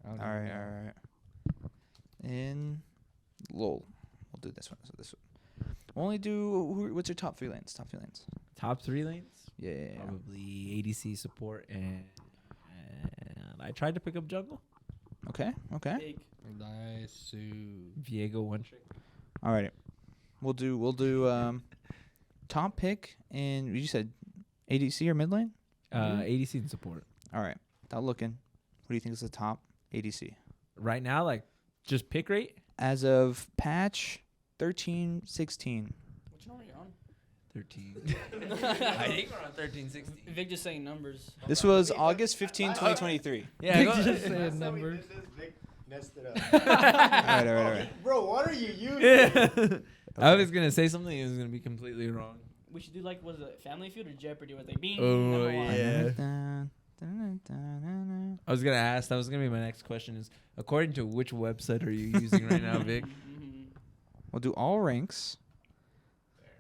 I don't All right. know. All right. In LOL, we'll do this one. So this one. We'll only do. What's your top 3 lanes? Top 3 lanes. Top 3 lanes? Yeah. Probably ADC support and I tried to pick up jungle. Okay. Okay. Big. Nice. Viego one trick. All right. We'll do top pick and you said ADC or mid lane? ADC and support. All right. Without looking, what do you think is the top ADC? Right now, like just pick rate? As of patch 13-16. Which number are you on? 13. I think we're on 13, 16. Vic just saying numbers. This was August 15, 2023. Yeah, go, Just saying numbers. Messed it up. All right. Bro, what are you using? I was gonna say something. It was gonna be completely wrong. We should do like, was it Family Feud or Jeopardy? Was like being Oh, number one. yeah. I was gonna ask. That was gonna be my next question. Is according to which website are you using right now, Vic? Mhm. We'll do all ranks.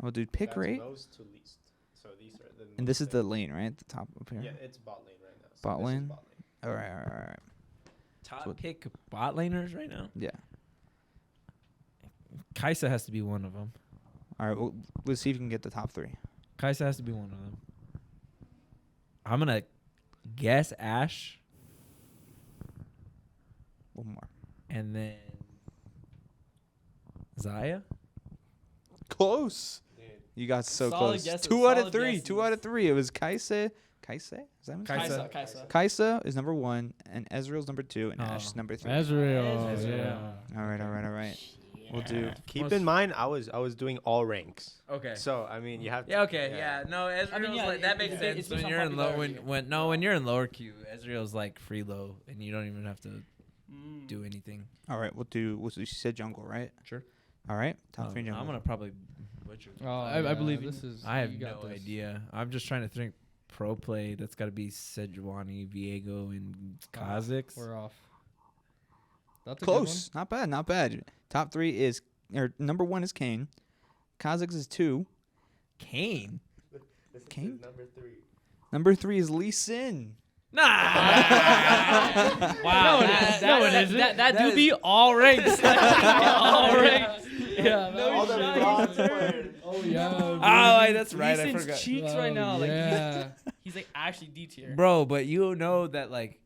We'll do pick rate. Most to least. So these are the And this is the lane, right? The top up here. Yeah, it's bot lane right now. Bot this is lane? bot lane. All right. Top So- pick bot laners right now. Yeah. Kaisa has to be one of them. All right. Well, let's see if we can get the top 3. Kaisa has to be one of them. I'm gonna guess Ashe One more. and then Zaya. Close. You got so Solid close. guesses, 2 out of solid 3. guesses. 2 out of 3. It was Kaisa. Kaisa? Is that what it's Kaisa. Kaisa. Kaisa is number 1, and Ezreal's number 2, and Oh. Ashe is number 3. Ezreal. Ezreal. Yeah. All right. We'll do. Keep in mind, I was doing all ranks. Okay. So I mean, you have to. Yeah. Okay. Yeah. No, Ezreal's yeah, like that it- makes it- sense it's when based on you're in low. popularity. When you're in lower queue, Ezreal's like free low, and you don't even have to Mm. do anything. All right. We'll do. You said jungle, right? Sure. All right. Top 3 jungle. I'm gonna probably butcher. Oh, I believe this you. is. I have you got no this. idea. I'm just trying to think. Pro play. That's got to be Sejuani, Viego, and Kha'Zix. We're off. That's a Close. Not bad. Top 3 is, or number 1 is Kane. Kha'Zix is 2. Kane. Kane? Number 3. Number 3 is Lee Sin. Nah. Wow. That do be all ranks. all ranks. Yeah. All the bronze players. Oh yeah. Oh, that's right. I Lee's forgot. cheeks right now. Like yeah. he's like actually D tier. Bro, but you know that like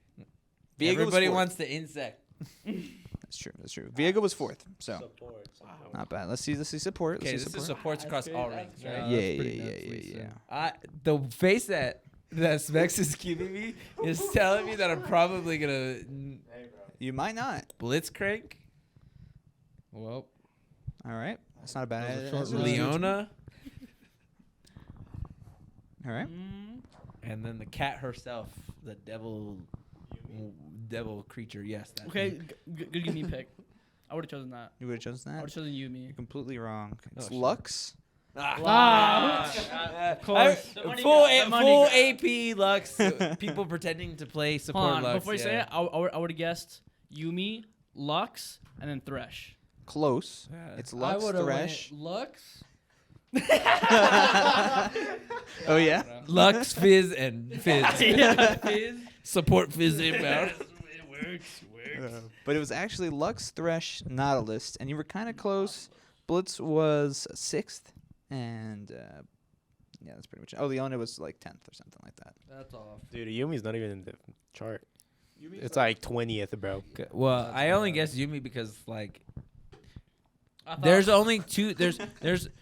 Viego was everybody 4th. wants the insect. That's true. Viego was 4th, so Support. not bad. Let's see support. Okay, Let's this see is support. supports across That's all good, ranks, that's right? good. Yeah, That's pretty nuts, yeah. Lisa. The face that Specs is giving me is telling me that I'm probably gonna You might not. blitzcrank Well, All right. That's not a bad Those are idea. short That's runs. really good. Leona, All right. Mm. and then the cat herself, the devil creature. Yes. That Okay, thing. good give me a pick. I would have chosen that. You would have chosen I would that? have chosen you, me. You're completely wrong. It's shit. Lux. course. The money Full grab, the money full grab. AP Lux. People pretending to play support Hold on, Lux. before you say it, I would have guessed Yumi, Lux, and then Thresh. Close. Yeah. It's I Lux, would have Thresh. went Lux. Oh, yeah? Lux, Fizz, and Fizz. Yeah, Fizz. Support Fizz inbound. It works. But it was actually Lux, Thresh, Nautilus, and you were kind of close. Blitz was 6th, and yeah, that's pretty much it. Oh, Leona was like 10th or something like that. That's off. Dude, Yumi's not even in the chart. It's like 20th, bro. Well, I only guess Yumi because like I thought- there's only two. There's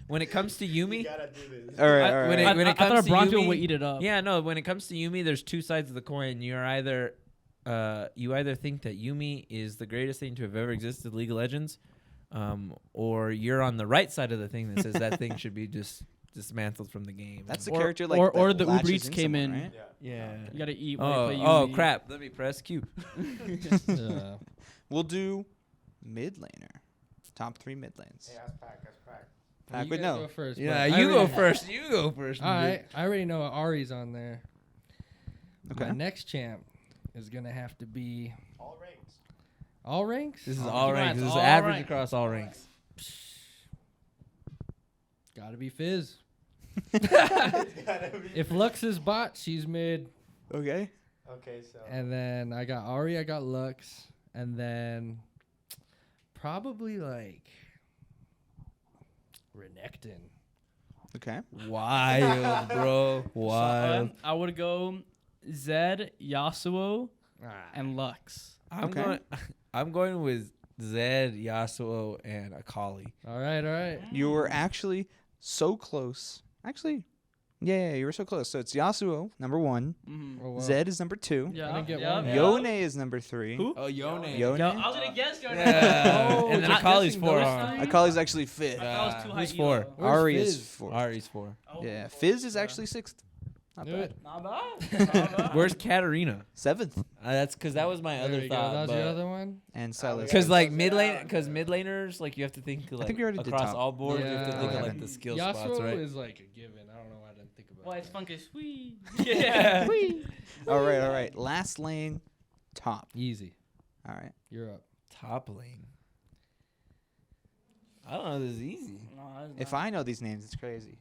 when it comes to Yumi. gotta do this. All right, I- all when right. it I thought comes to Bronto Yumi- would eat it up. Yeah, no. When it comes to Yumi, there's two sides of the coin. You're either you either think that Yumi is the greatest thing to have ever existed, League of Legends, or you're on the right side of the thing that says that thing should be just dismantled from the game. That's the Or- character like or that the Uber latches Eats in came someone, in. right? yeah. You gotta eat when you Oh, play oh Yumi. crap! Let me press Q. Yeah. We'll do mid laner. Top 3 mid lanes. Pack You would guys know. go first. Yeah, but I you go already- first. You go first. All right, I already know Ari's on there. Okay. My next champ is gonna have to be All ranks. all ranks. This is Oh, all come on, ranks. it's This is all average ranks. across all ranks. Gotta be Fizz. If Lux is bot, she's mid. Okay. Okay, so And then I got Ari, I got Lux. And then probably like Renekton. Okay. Wild, bro. Wild. I would go Zed, Yasuo, and Lux. Okay. I'm going with Zed, Yasuo, and Akali. All right. You were actually so close. Actually, yeah, you were so close. So it's Yasuo, number 1. Mm-hmm. Oh, wow. Zed is number 2. Yeah. didn't get yeah, one. yeah. Yone is number 3. Who? Oh, Yone. Yone. I was gonna guess your Yeah. Oh, And then just Akali's guessing 4. those huh? three? Akali's actually 5th. I was too high Who's elo. 4? Where's Ari is Fizz? 4th. Ari's 4. Oh, Yeah, Fizz is yeah. actually 6th. Not Do bad. it. Not bad. Not bad. Where's Katarina? 7th. That's because that was my There other you go. thought. That was your other one? And Silas. Because like mid Yeah. laners, like you have to think like think we already did across top. all boards. You have to Yeah. think of Okay. like the skill Yasuo spots, right? is like a given. I don't know why I didn't think about Well, it. it's funky sweet. Yeah. All right. Last lane, top. Easy. All right. You're up. Top lane. I don't know. This is easy. No, it's If not. I know these names, it's crazy.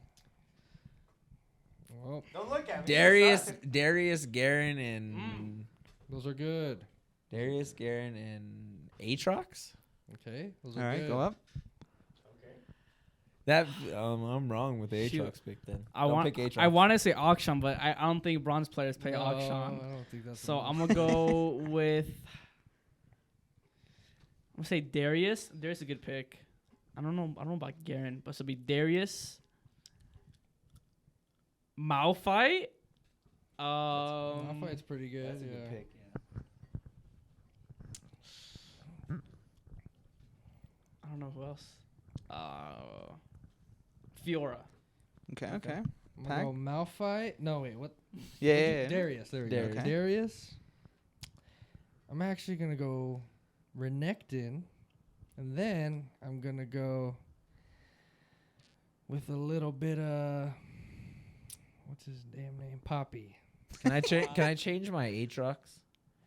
Well, don't look at me. Darius, Garen, and those are good. Darius, Garen, and Aatrox. Okay. Those All are right, good. go up. That I'm wrong with the Shoot. Aatrox pick then. I Don't want pick Aatrox. I want to say auction, but I don't think bronze players play No, auction. I don't think that's So the I'm one. gonna go with. I'm gonna say Darius. Darius is a good pick. I don't know about Garen, but it'll be Darius. Malphite. Malphite's pretty good. That's a Yeah. good pick. I don't know who else. Fiora. Okay. I'm gonna Pack? go Malphite. No, wait. What? Yeah. Darius. There we go. Darius. Okay. Darius. I'm actually gonna go Renekton, and then I'm gonna go with a little bit of what's his damn name? Poppy. Can I change my Aatrox?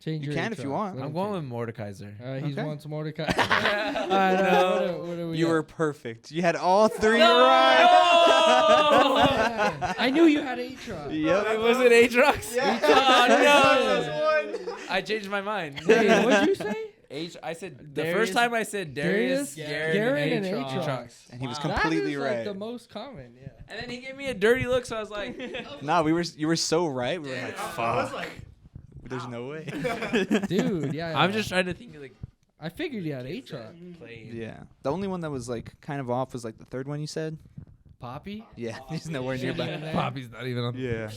Change You your can if you Aatrox. want. Let I'm him going change. with Mordekaiser. All right, he's Okay. wants Mordecai. All right, what do we You got? were perfect. You had all 3 No! right. I knew you had Aatrox. Yep. Was it Aatrox? Oh, no! I changed my mind. Wait, what'd you say? I said the Darius- first time I said Darius, Garen, and Aatrox. Aatrox. And he was Wow. completely that is, right. Like the most common, yeah. And then he gave me a dirty look, so I was like, Nah, you were so right. We were like, I was fuck. like, There's no way. Dude, yeah. I'm just trying to think of like I figured you had Aatrox. playing. Yeah. The only one that was like kind of off was like the third one you said. Poppy? Yeah. He's nowhere Should've nearby. been there. Poppy's not even on. Yeah.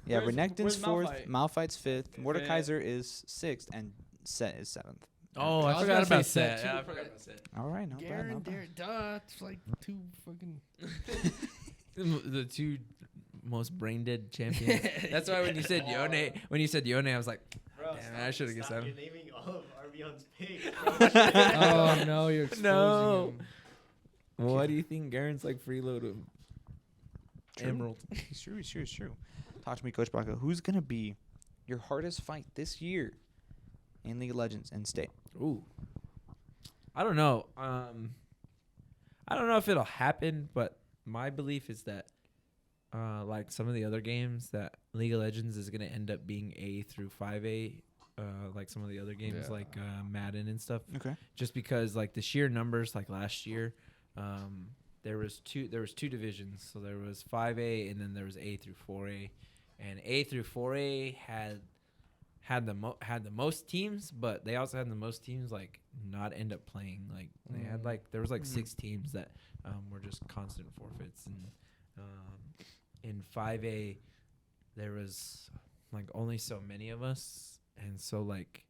Yeah. Where's- Renekton's where's 4th. Malphite? Malphite's 5th. Mordekaiser is 6th, and Set is 7th. Oh, I I was forgot gonna about say that. Set, Yeah, too. I forgot about Set. All right. Not bad. Garen, Not bad. duh, it's like two fucking. The two most brain dead champions. That's why when you said Yone, I was like, damn, I should have guessed that. You're naming all of Arvion's picks. Oh no, you're exposing No. him. What do you think Garen's like freeload of True. Emerald? It's true. It's true. It's true. Talk to me, Coach Baca. Who's gonna be your hardest fight this year in League of Legends and State? Ooh. I don't know. I don't know if it'll happen, but my belief is that like some of the other games that League of Legends is going to end up being A through 5A, like some of the other games Yeah. like Madden and stuff. Okay. Just because like the sheer numbers, like last year, there was two divisions. So there was 5A and then there was A through 4A, and A through 4A had the most teams, but they also had the most teams like not end up playing. Like they had like there was like 6 teams that were just constant forfeits, and in 5A there was like only so many of us, and so like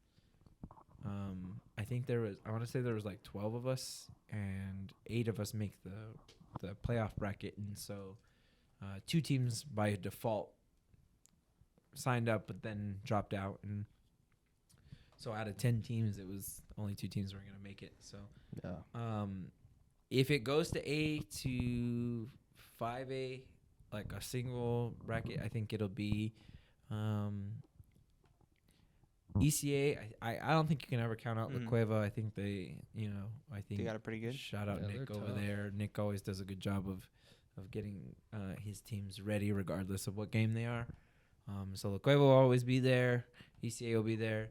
I think I want to say there was like 12 of us, and 8 of us make the playoff bracket, and so 2 teams by default signed up but then dropped out, and so out of 10 teams it was only 2 teams were going to make it. So Yeah. if it goes to A to 5A, like a single bracket, I think it'll be ECA, I don't think you can ever count out La Mhm. Cueva. I think I think They got it pretty good. shout out Yeah, Nick they're over tough. there. Nick always does a good job of getting his teams ready regardless of what game they are. So La Cueva will always be there. ECA will be there.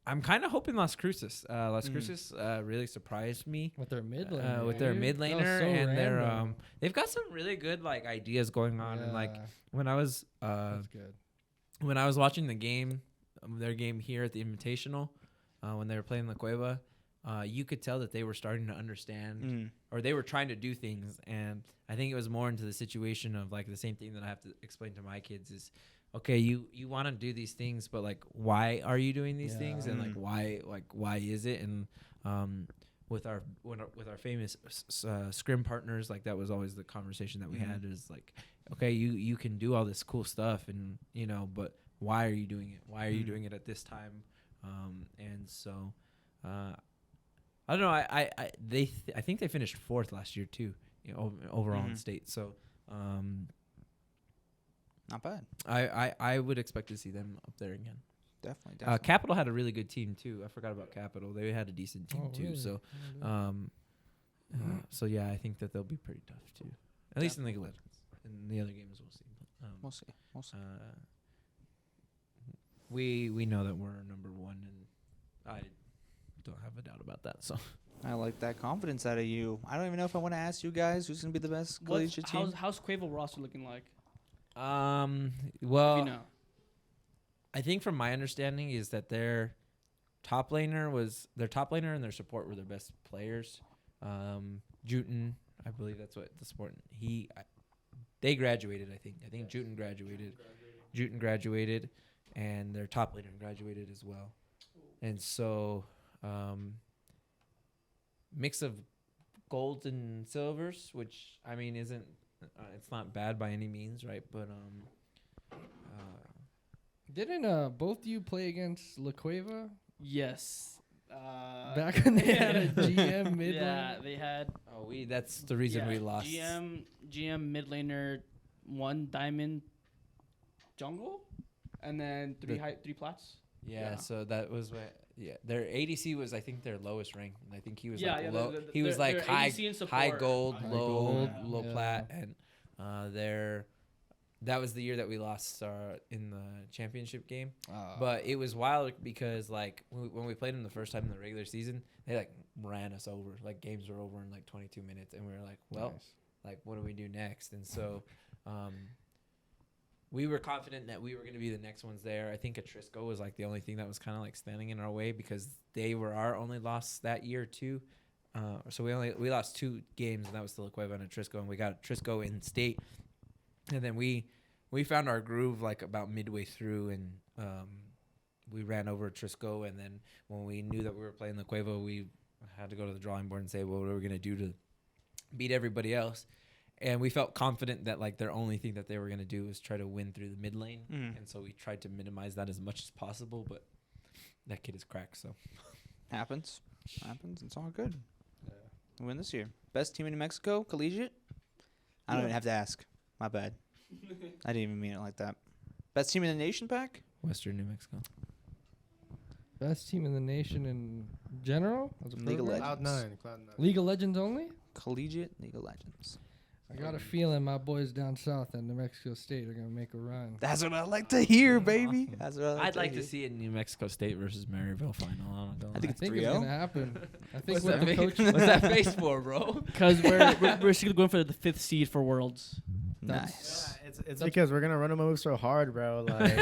I'm kind of hoping Las Cruces. Las Mm. Cruces really surprised me With their mid laner. with their dude. mid That was laner so and their random. they've got some really good like ideas going on. And like Yeah, when I was that's good. when I was watching the game, their game here at the Invitational, when they were playing La Cueva, you could tell that they were starting to understand Mm. or they were trying to do things. And I think it was more into the situation of like the same thing that I have to explain to my kids is, okay, you want to do these things, but like, why are you doing these things? And Mm. why is it? And with our famous scrim partners, like that was always the conversation that we Mhm. had is like, okay, you can do all this cool stuff and but why are you doing it? Why are you Mm. doing it at this time? And so I don't know. I think they finished 4th last year too, overall in Mhm. state. So Not bad. I would expect to see them up there again. Definitely. Capital had a really good team too. I forgot about Capital. They had a decent team Oh, too. really? So so yeah, I think that they'll be pretty tough too. At least in League of Legends. In the other games, we'll see. But, We'll see. We'll see. we know that we're number 1, and I don't have a doubt about that. So I like that confidence out of you. I don't even know if I want to ask you guys who's gonna be the best collegiate team. How's Quavo roster looking like? well, If you know. I think from my understanding is that their top laner and their support were their best players. Juten, I believe that's what the support they graduated. I think Juten graduated, and their top laner graduated as well. And so, mix of golds and silvers, which I mean isn't it's not bad by any means, right? But Didn't both you play against La Cueva Yes. back when they had a GM mid Yeah, lane? they had. that's the reason we lost. GM mid laner, 1 diamond jungle, and then 3 plats. Yeah, so that was what. Yeah, their ADC was I think their lowest rank, and I think he was Yeah, like yeah, low. the- He was their like ADC and high support. gold, High low gold, yeah. plat, and that was the year that we lost in the championship game. But it was wild because like when we played them the first time in the regular season, they like ran us over. Like games were over in like 22 minutes, and we were like, well, like what do we do next? And so we were confident that we were going to be the next ones there. I think Atrisco was like the only thing that was kind of like standing in our way because they were our only loss that year too. So we lost 2 games, and that was to La Cueva and Atrisco, and we got Atrisco in state. And then we found our groove like about midway through, and we ran over Atrisco. And then when we knew that we were playing La Cueva, we had to go to the drawing board and say, well, what are we going to do to beat everybody else? And we felt confident that like their only thing that they were going to do was try to win through the mid lane. Mm. And so we tried to minimize that as much as possible, but that kid is cracked. So Happens. It's all good. We win this year. Best team in New Mexico, collegiate. I don't even have to ask. My bad. I didn't even mean it like that. Best team in the nation pack. Western New Mexico. Best team in the nation in general? As a League of program? Legends. Cloud9. League of Legends only? Collegiate League of Legends. I got a feeling my boys down south at New Mexico State are going to make a run. That's what I like to hear, baby. That's what I'd like to hear. see it in New Mexico State versus Maryville final. I think I it's think 3-0. it's going to happen. I think What's with that, the coach. what's that face for, bro? Because we're still going for the 5th seed for Worlds. Nice. It's because we're gonna run them over so hard, bro. Like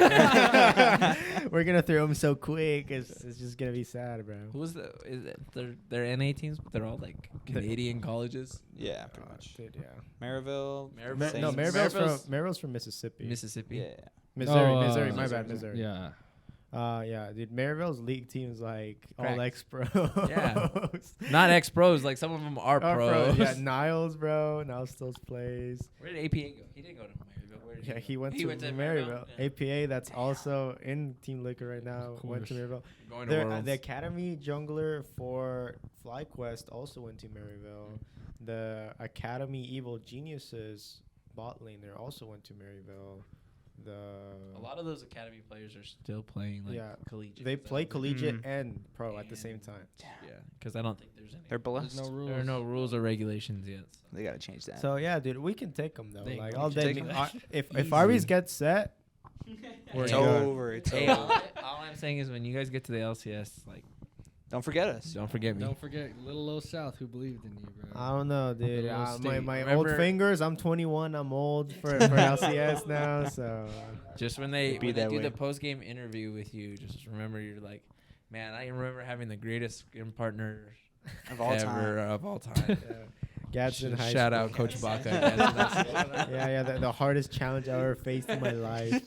we're gonna throw them so quick. It's just gonna be sad, bro. Who's the? Is it they're NA teams, but they're all like Canadian colleges. Yeah, pretty much. Dude, yeah. Maryville. Maryville- No, Saints. Maryville's from Mississippi. Mississippi. Yeah. Missouri. My Missouri, bad, Missouri. Yeah. Yeah, dude. Maryville's league team is like all Cracked. ex-pros. Yeah. Not ex pros. Like some of them are Our pros. Yeah, Niles, bro. Niles still plays. Where did APA go? He didn't go to Maryville. Where did Yeah, go? he went to Maryville. Maryville. Yeah. APA, that's also in Team Liquor right now. Went to course. Maryville. Going to Worlds. The academy jungler for FlyQuest also went to Maryville. The academy evil geniuses bot laner also went to Maryville. A lot of those academy players are still playing like Yeah. collegiate. They 'cause I play don't think- collegiate and pro at the same time. Yeah, because I don't think there's any. They're blessed. There's no rules. There are no rules or regulations yet. So. They gotta change that. So yeah, dude, we can take them though. They Like can all day. take 'em. If Easy. Arby's gets set, we're It's good. over. It's Hey, over. all I'm saying is when you guys get to the LCS, like, Don't forget us. don't forget me. Don't forget Little Old South who believed in you, bro. I don't know, dude. Little My state. my old Remember- fingers. I'm 21. I'm old for LCS now. So Just when they Be that do way. the post game interview with you, just remember you're like, man, I remember having the greatest skin partner Of all ever time. of all time. Gadsden High Shout School. out Coach Baca. Gadsden. Yeah, the hardest challenge I ever faced in my life.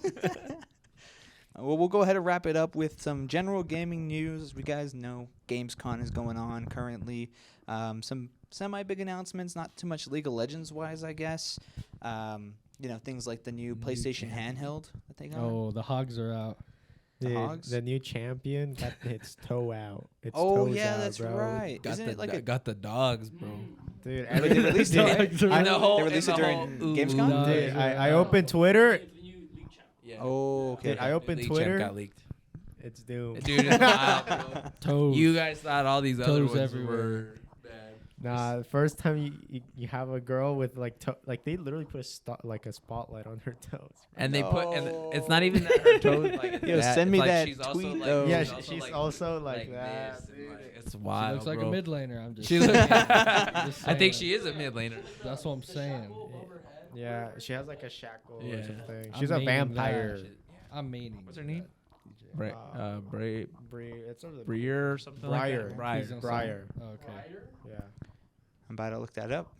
Well, we'll go ahead and wrap it up with some general gaming news. As we guys know, GamesCon is going on currently. Some semi-big announcements, not too much League of Legends wise, I guess. Things like the new PlayStation handheld that they got. Oh, the hogs are out. The Dude, Hogs? the new champion got its toe out. Its Oh toes yeah, out, that's bro. right. Isn't it like a got the dogs, bro. Dude, But they released it. Dogs are I out. know they released it during Gamescom. Dogs Dude, are I out. opened Twitter. Yeah. Oh, okay. Dude, I opened League champ Twitter. got leaked. It's doomed. Dude, it's wild, bro. Toes. You guys thought all these other Toes ones everywhere. were bad. Nah, the first time you have a girl with like they literally put a spotlight on her toes. And they put, and No. it's not even that her toes like Yo, that. send me it's like that she's also, tweet, like, though. Yeah, she's she's also like this that. and, Dude. like, it's She wild, looks like bro. a mid laner. I'm just. She saying. looks. Just I think saying. she is a mid laner. That's what I'm saying. Yeah, she has like a shackle or Yeah. something. I'm She's a meaning vampire. that. I'm meaning. What's her name? DJ. Bra- Uh, Bray, It's sort of Breer or something Briar. like that. Briar. Please don't say- Briar. Oh, okay. Yeah. I'm about to look that up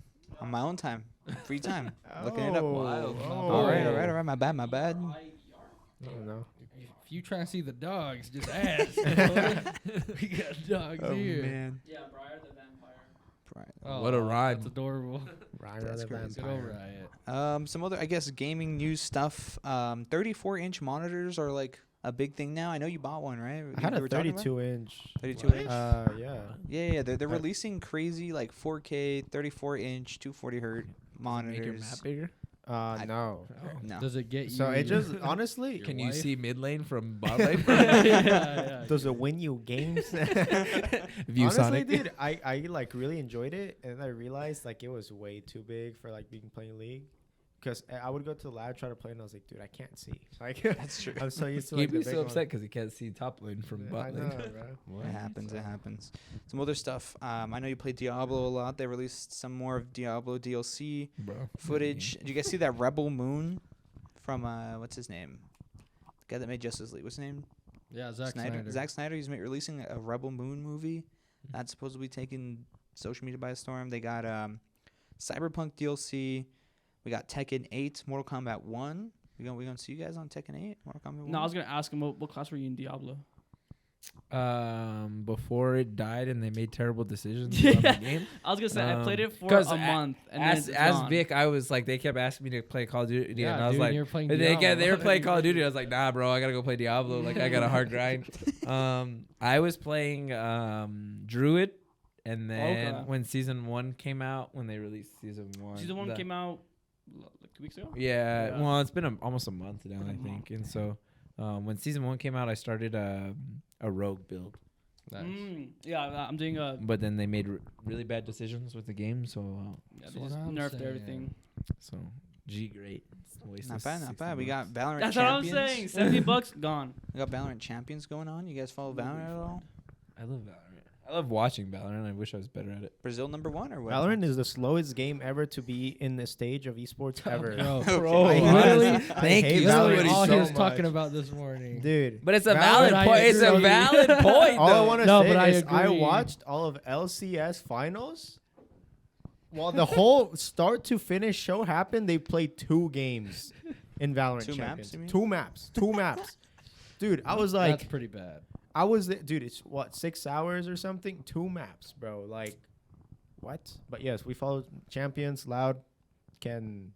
on my own time, free time, looking it up. Wild. All right. My bad. I don't know. If you try to see the dogs, just ask. We got dogs here. man. Yeah, Briar the vampire. Right. Oh, What a rhyme. That's adorable. Ryan That's the crazy. Good old vampire. Riot. Some other, I guess, gaming news stuff. 34-inch monitors are like a big thing now. I know you bought one, right? I had You a were talking about? 32-inch. 32-inch. Yeah. Yeah. They're I- releasing crazy like 4K, 34-inch, 240 hertz monitors. Make your map bigger. No. No. Does it get you? So it just honestly, Your Can you wife? see mid lane from bot lane? yeah. does it win you games? Viewsonic. Honestly, dude, I like really enjoyed it, and then I realized like it was way too big for like being playing League. Because I would go to the lab, try to play, and I was like, dude, I can't see. Like, That's true. I'm so used to He'd like the be big so one. upset because he can't see top lane from I bot know, lane. bro. It happens. Some other stuff. I know you play Diablo a lot. They released some more of Diablo DLC Bro. footage. Did you guys see that Rebel Moon from what's his name? The guy that made Justice League. What's his name? Yeah, Zack Snyder. Zack Snyder. He's releasing a Rebel Moon movie. That's supposedly taking social media by storm. They got Cyberpunk DLC. We got Tekken 8, Mortal Kombat 1. We gonna see you guys on Tekken 8, Mortal Kombat 1. No, I was gonna ask him what class were you in Diablo? Before it died and they made terrible decisions on the game. I was gonna say I played it for 'cause a month and then As it's as gone. Vic, I was like, they kept asking me to play Call of Duty, Yeah, and I was dude, like, you're playing they Diablo. were playing Call of Duty. I was like, nah, bro, I gotta go play Diablo. Like, I got a hard grind. I was playing Druid, and then Okay. when season 1 came out, when they released season 1, Season 1 came out like 2 weeks ago. Yeah, Yeah. well, it's been almost a month now, I think. And so, when season 1 came out, I started a rogue build. Nice. Yeah, I'm doing a. But then they made really bad decisions with the game, so Yeah, That's they what just I'm nerfed saying. everything. G great. It's a waste Not of bad. 60 We got bucks. Valorant That's what I'm Champions. saying. $70 gone. We got Valorant Champions going on. You guys follow Valorant at all? I love Valorant. I love watching Valorant. I wish I was better at it. Brazil #1 or what? Valorant is the slowest game ever to be in the stage of esports ever. Bro, I literally, honestly- I Thank hate you. literally Valorant all so he was much. talking about this morning. Dude. But it's a Valorant- valid I point. It's a agree. valid point. All I though. want to No, say but I is I agree. watched all of LCS finals. While the whole start to finish show happened, they played 2 games in Valorant Two maps, Champions. you mean? 2 maps. 2 maps. Dude, I was That's like, pretty bad. dude, it's what, 6 hours or something? 2 maps, bro. Like, what? But yes, we followed champions. Loud can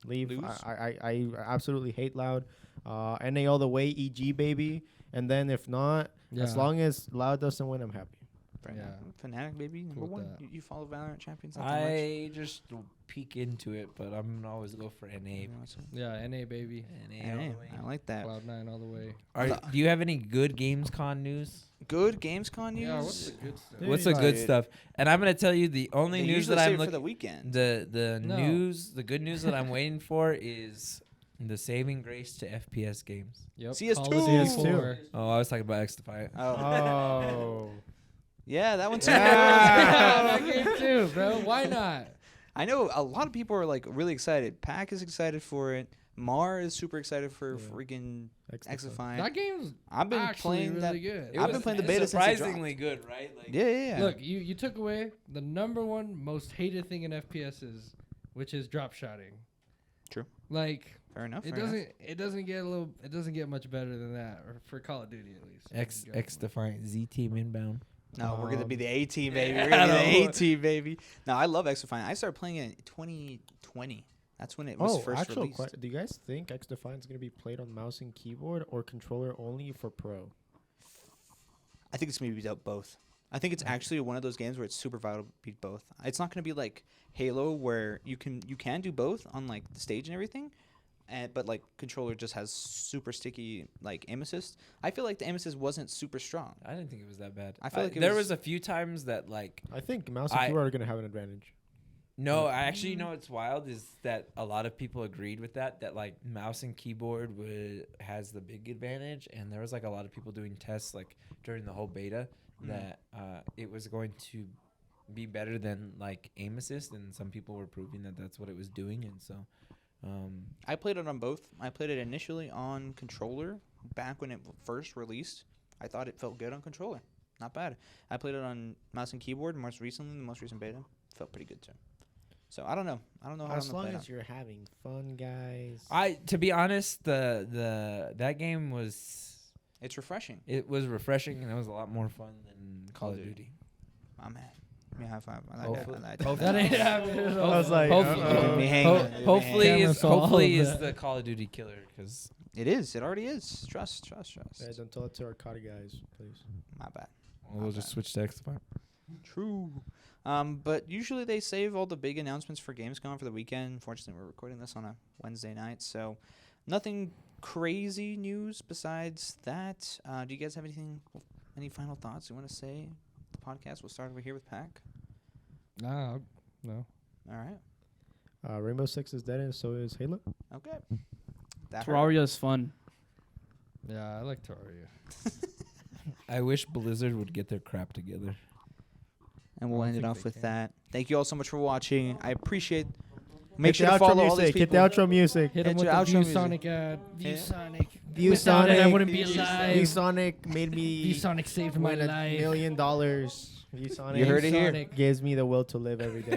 leave. Lose? I absolutely hate Loud. NA all the way, EG baby. And then if not, as Yeah. long as Loud doesn't win, I'm happy. right Yeah. now. Fnatic, baby, number Cool with one. that. You follow Valorant Champions? Not that much? I just peek into it, but I'm gonna always go for NA. You know what I'm Yeah, NA baby. NA all saying? the way. I like that. Cloud9 all the way. Do you have any good GamesCon news? Good GamesCon news. Yeah, what's the good stuff? Dude, What's the good Dude. stuff? And I'm gonna tell you the only They news usually that save I'm it for looking the weekend. the No. news, the good news that I'm waiting for is the saving grace to FPS games. Yep. CS2. Call of Duty CS2. 4. Oh, I was talking about XDefiant. Oh. Yeah, that one too. Yeah, that game too, bro. Why not? I know a lot of people are like really excited. Pack is excited for it. Mar is super excited for Yeah. freaking XDefiant. XDefiant. That game's I've been actually playing that. really good. I've been playing the beta since it dropped. surprisingly good, right? Like, Yeah. Look, you took away the number one most hated thing in FPSs, which is drop shotting. True. Like Fair enough. it fair enough. doesn't get much better than that, or for Call of Duty at least. XDefiant Z Team inbound. No, we're gonna be Um, the A team, baby. yeah, We're gonna be I the know. A team, baby. No, I love XDefiant. I started playing it in 2020. That's when it was first actual released. do you guys think XDefiant is going to be played on mouse and keyboard or controller only for pro? I think it's gonna be both. I think it's actually one of those games where it's super vital to beat both. It's not gonna be like Halo where you can do both on like the stage and everything, but like controller just has super sticky like aim assist. I feel like the aim assist wasn't super strong. I didn't think it was that bad. I feel like it there was- was a few times that like I think mouse and keyboard are going to have an advantage. no, I actually know what's wild is that a lot of people agreed with that like mouse and keyboard has the big advantage, and there was like a lot of people doing tests like during the whole beta that it was going to be better than like aim assist, and some people were proving that that's what it was doing, and so I played it on both. I played it initially on controller back when it first released. I thought it felt good on controller. Not bad. I played it on mouse and keyboard most recently, the most recent beta. Felt pretty good too. So I don't know. I don't know how As I'm gonna long play it as you're having fun, guys. to be honest, that game was refreshing. it was refreshing, and it was a lot more fun than Call of Duty. My man. Give me a high five. I like Hopefully- that. I like that. That ain't happening at all. I was like, Hopefully- uh-oh. Me hanging. Leave me Hopefully, hanging. Camera saw all hopefully of is that. the Call of Duty killer because It is. It already is. Trust. Yeah, don't tell it to Arcadi guys, please. My bad. we'll just switch to XDefiant. True. But usually they save all the big announcements for Gamescom for the weekend. Unfortunately, we're recording this on a Wednesday night, so nothing crazy news besides that. Do you guys have any final thoughts you want to say? The podcast. We'll start over here with Pac. Nah, no. All right. Rainbow Six is dead, and so is Halo. Okay. That hurt. Terraria's fun. Yeah, I like Terraria. I wish Blizzard would get their crap together. And we'll I end it think off they with can. that. Thank you all so much for watching. I appreciate. Make Hit sure the to outro follow all these music. people. Hit the outro music. Hit him Hit with your the outro music. Viewsonic ad. Yeah. Viewsonic. Viewsonic. Without it, I wouldn't be alive. Viewsonic made me Viewsonic saved my win life. $1 million. Viewsonic You heard it here. Viewsonic. gives me the will to live every day.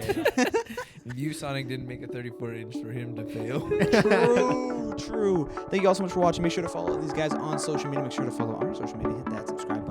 Viewsonic didn't make a 34-inch for him to fail. True. Thank you all so much for watching. Make sure to follow these guys on social media. Make sure to follow our social media. Hit that subscribe